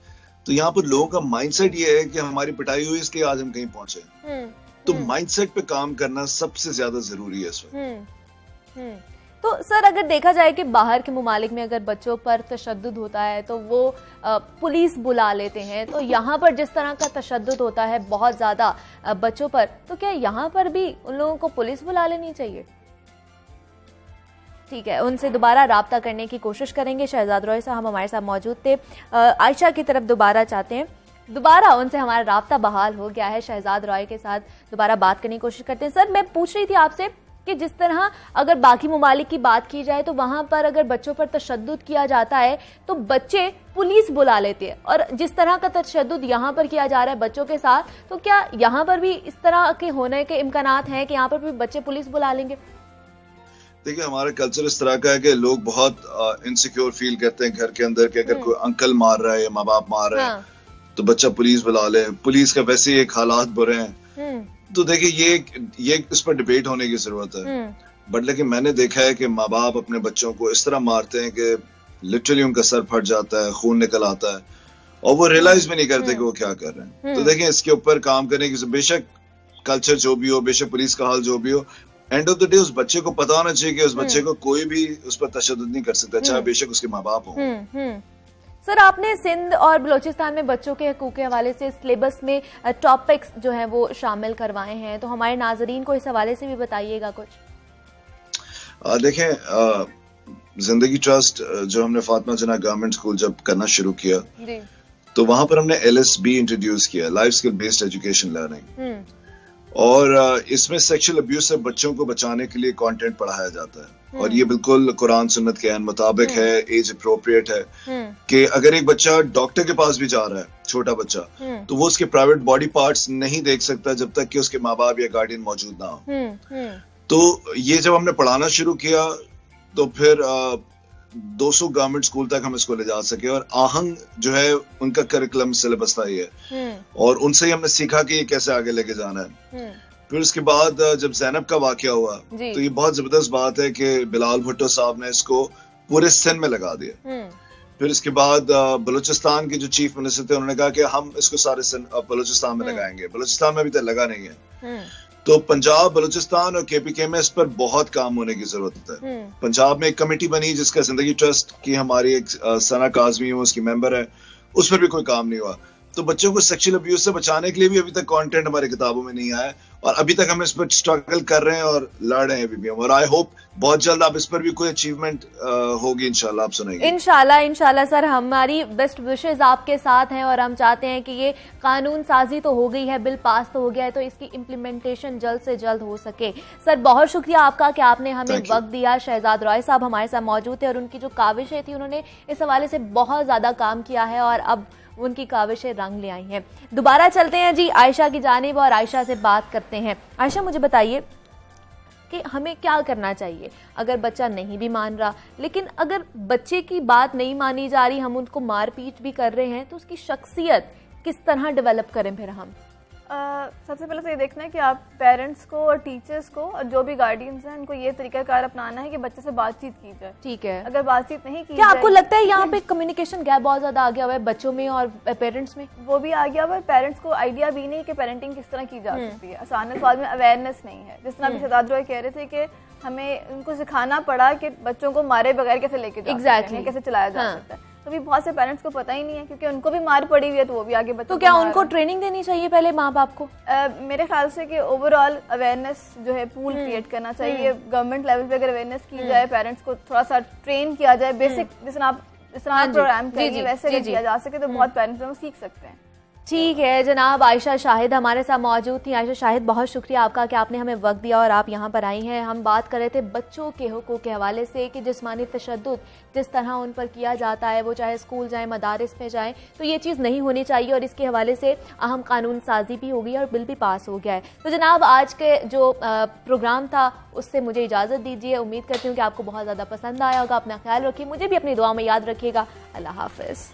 तो यहाँ पर लोगों का माइंडसेट ये है कि हमारी पिटाई हुई इसलिए आज हम कहीं पहुंचे। तो माइंडसेट पे काम करना सबसे ज्यादा जरूरी है इस वक्त। तो सर अगर देखा जाए कि बाहर के मुमालिक में अगर बच्चों पर तशद्दुद होता है तो वो पुलिस बुला लेते हैं, तो यहाँ पर जिस तरह का तशद्दुद होता है बहुत ज्यादा बच्चों पर, तो क्या यहाँ पर भी उन लोगों को पुलिस बुला लेनी चाहिए? ठीक है, उनसे दोबारा राब्ता करने की कोशिश करेंगे। शहजाद रॉय साहब हमारे साथ मौजूद थे, आयशा की तरफ दोबारा चाहते हैं, दोबारा उनसे हमारा राब्ता बहाल हो गया है। शहजाद रॉय के साथ दोबारा बात करने की कोशिश करते हैं। सर मैं पूछ रही थी आपसे कि जिस तरह अगर बाकी मुमालिक की बात की जाए तो वहां पर अगर बच्चों पर तशद्दुद किया जाता है तो बच्चे पुलिस बुला लेते हैं, और जिस तरह का तशद्दुद यहाँ पर किया जा रहा है बच्चों के साथ, तो क्या यहाँ पर भी इस तरह के होने के इम्कानात हैं कि यहाँ पर भी बच्चे पुलिस बुला लेंगे? देखिए, हमारा कल्चर इस तरह का है कि लोग बहुत इनसिक्योर फील करते हैं घर के अंदर कि अगर कोई अंकल मार रहा है या माँ बाप मार रहे हैं तो बच्चा पुलिस बुला ले। पुलिस का वैसे ही एक हालात बुरे हैं। तो देखिए, ये इस पर डिबेट होने की जरूरत है। बट लेकिन मैंने देखा है कि माँ बाप अपने बच्चों को इस तरह मारते हैं कि लिटरली उनका सर फट जाता है, खून निकल आता है और वो रियलाइज भी नहीं करते कि वो क्या कर रहे हैं। तो देखिए, इसके ऊपर काम करने की, बेशक कल्चर जो भी हो, बेशक पुलिस का हाल जो भी हो, एंड ऑफ द डे उस बच्चे को पता होना चाहिए कि उस बच्चे को कोई भी उस पर तशद्दुद नहीं कर सकता, चाहे बेशक उसके माँ बाप हों। सर, आपने सिंध और बलूचिस्तान में बच्चों के हकूक़ के हवाले से सिलेबस में टॉपिक्स जो हैं वो शामिल करवाए हैं, तो हमारे नाजरीन को इस हवाले से भी बताइएगा कुछ। देखें, जिंदगी ट्रस्ट जो हमने फातिमा जिन्ना गवर्नमेंट स्कूल जब करना शुरू किया जी, तो वहां पर हमने LSB इंट्रोड्यूस किया, life skill based education learning, और इसमें सेक्सुअल अब्यूज से बच्चों को बचाने के लिए कंटेंट पढ़ाया जाता है, और ये बिल्कुल कुरान सुन्नत के मुताबिक है, एज अप्रोप्रिएट है, कि अगर एक बच्चा डॉक्टर के पास भी जा रहा है, छोटा बच्चा, तो वो उसके प्राइवेट बॉडी पार्ट्स नहीं देख सकता जब तक कि उसके माँ बाप या गार्डियन मौजूद ना हो। तो ये जब हमने पढ़ाना शुरू किया तो फिर 200 गवर्नमेंट स्कूल तक हम इसको ले जा सके, और आहंग जो है उनका करिकुलम सिलेबस था ये, और उनसे ही हमने सीखा कि ये कैसे आगे लेके जाना है। फिर उसके बाद जब ज़ैनब का वाकया हुआ तो ये बहुत जबरदस्त बात है कि बिलाल भुट्टो साहब ने इसको पूरे सिंध में लगा दिया। फिर इसके बाद बलूचिस्तान के जो चीफ मिनिस्टर थे उन्होंने कहा कि हम इसको सारे बलूचिस्तान में लगाएंगे। बलूचिस्तान में अभी तक लगा नहीं है, तो पंजाब, बलूचिस्तान और KPK में इस पर बहुत काम होने की जरूरत है। पंजाब में एक कमेटी बनी जिसका जिंदगी ट्रस्ट की हमारी एक सना काजमी उसकी मेंबर है, उस पर भी कोई काम नहीं हुआ। तो बच्चों को सेक्सुअल अब्यूज से बचाने के लिए भी अभी तक कंटेंट हमारी किताबों में नहीं आया, और अभी तक हम इस पर स्ट्रगल कर रहे हैं और लड़ रहे हैं अभी भी हम, और आई होप बहुत जल्द आप इस पर भी कोई अचीवमेंट होगी इंशाल्लाह, आप सुनेंगे। इंशाल्लाह सर, हमारी बेस्ट विशेस आपके साथ हैं, और हम चाहते हैं कि ये कानून साजी तो हो गई है, बिल पास तो हो गया है, तो इसकी इम्प्लीमेंटेशन जल्द से जल्द हो सके। सर, बहुत शुक्रिया आपका कि आपने हमें वक्त दिया। शहजाद रॉय साहब हमारे साथ मौजूद थे, और उनकी जो काविशें थी उन्होंने इस हवाले से बहुत ज्यादा काम किया है, और अब उनकी काविशें रंग ले आई हैं। दोबारा चलते हैं जी आयशा की जानिब और आयशा से बात करते हैं। आयशा, मुझे बताइए कि हमें क्या करना चाहिए अगर बच्चा नहीं भी मान रहा, लेकिन अगर बच्चे की बात नहीं मानी जा रही, हम उनको मार पीट भी कर रहे हैं, तो उसकी शख्सियत किस तरह डेवलप करें फिर हम? सबसे पहले तो ये देखना है कि आप पेरेंट्स को और टीचर्स को और जो भी गार्डियंस हैं उनको ये तरीकाकार अपनाना है कि बच्चे से बातचीत की जाए। ठीक है। अगर बातचीत नहीं की क्या आपको लगता है यहाँ पे कम्युनिकेशन गैप बहुत ज्यादा आ गया हुआ है बच्चों में और पेरेंट्स में? वो भी आ गया हुआ है, पेरेंट्स को आइडिया भी नहीं कि पेरेंटिंग किस तरह की जा सकती है। आसान सवाल में अवेयरनेस नहीं है। जिस तरह अभी शहजाद रॉय कह रहे थे कि हमें उनको सिखाना पड़ा कि बच्चों को मारे बगैर कैसे लेके जा सकते हैं, कैसे चलाया जा सकता है। तो भी बहुत से पेरेंट्स को पता ही नहीं है, क्योंकि उनको भी मार पड़ी हुई है, तो वो भी आगे बच्चों तो क्या उनको ट्रेनिंग देनी चाहिए पहले माँ बाप को? मेरे ख्याल से कि ओवरऑल अवेयरनेस जो है पूल क्रिएट करना चाहिए। गवर्नमेंट लेवल पे अगर अवेयरनेस की जाए, पेरेंट्स को थोड़ा सा ट्रेन किया जाए, बेसिक जिस तरह आप प्रोग्राम करिए वैसे किया जा सके तो बहुत पेरेंट्स सीख सकते हैं। ठीक है जनाब, आयशा शाहिद हमारे साथ मौजूद थी। आयशा शाहिद, बहुत शुक्रिया आपका कि आपने हमें वक्त दिया और आप यहाँ पर आई हैं। हम बात कर रहे थे बच्चों के हुकूक के हवाले से कि जिस्मानी तशद्दुद जिस तरह उन पर किया जाता है, वो चाहे स्कूल जाएं, मदारिस में जाएं, तो ये चीज़ नहीं होनी चाहिए, और इसके हवाले से अहम कानून साजी भी हो गई और बिल भी पास हो गया है। तो जनाब, आज के जो प्रोग्राम था उससे मुझे इजाज़त दीजिए। उम्मीद करती हूँ कि आपको बहुत ज़्यादा पसंद आया होगा। अपना ख्याल रखिए, मुझे भी अपनी दुआ में याद रखिएगा। अल्लाह हाफिज़।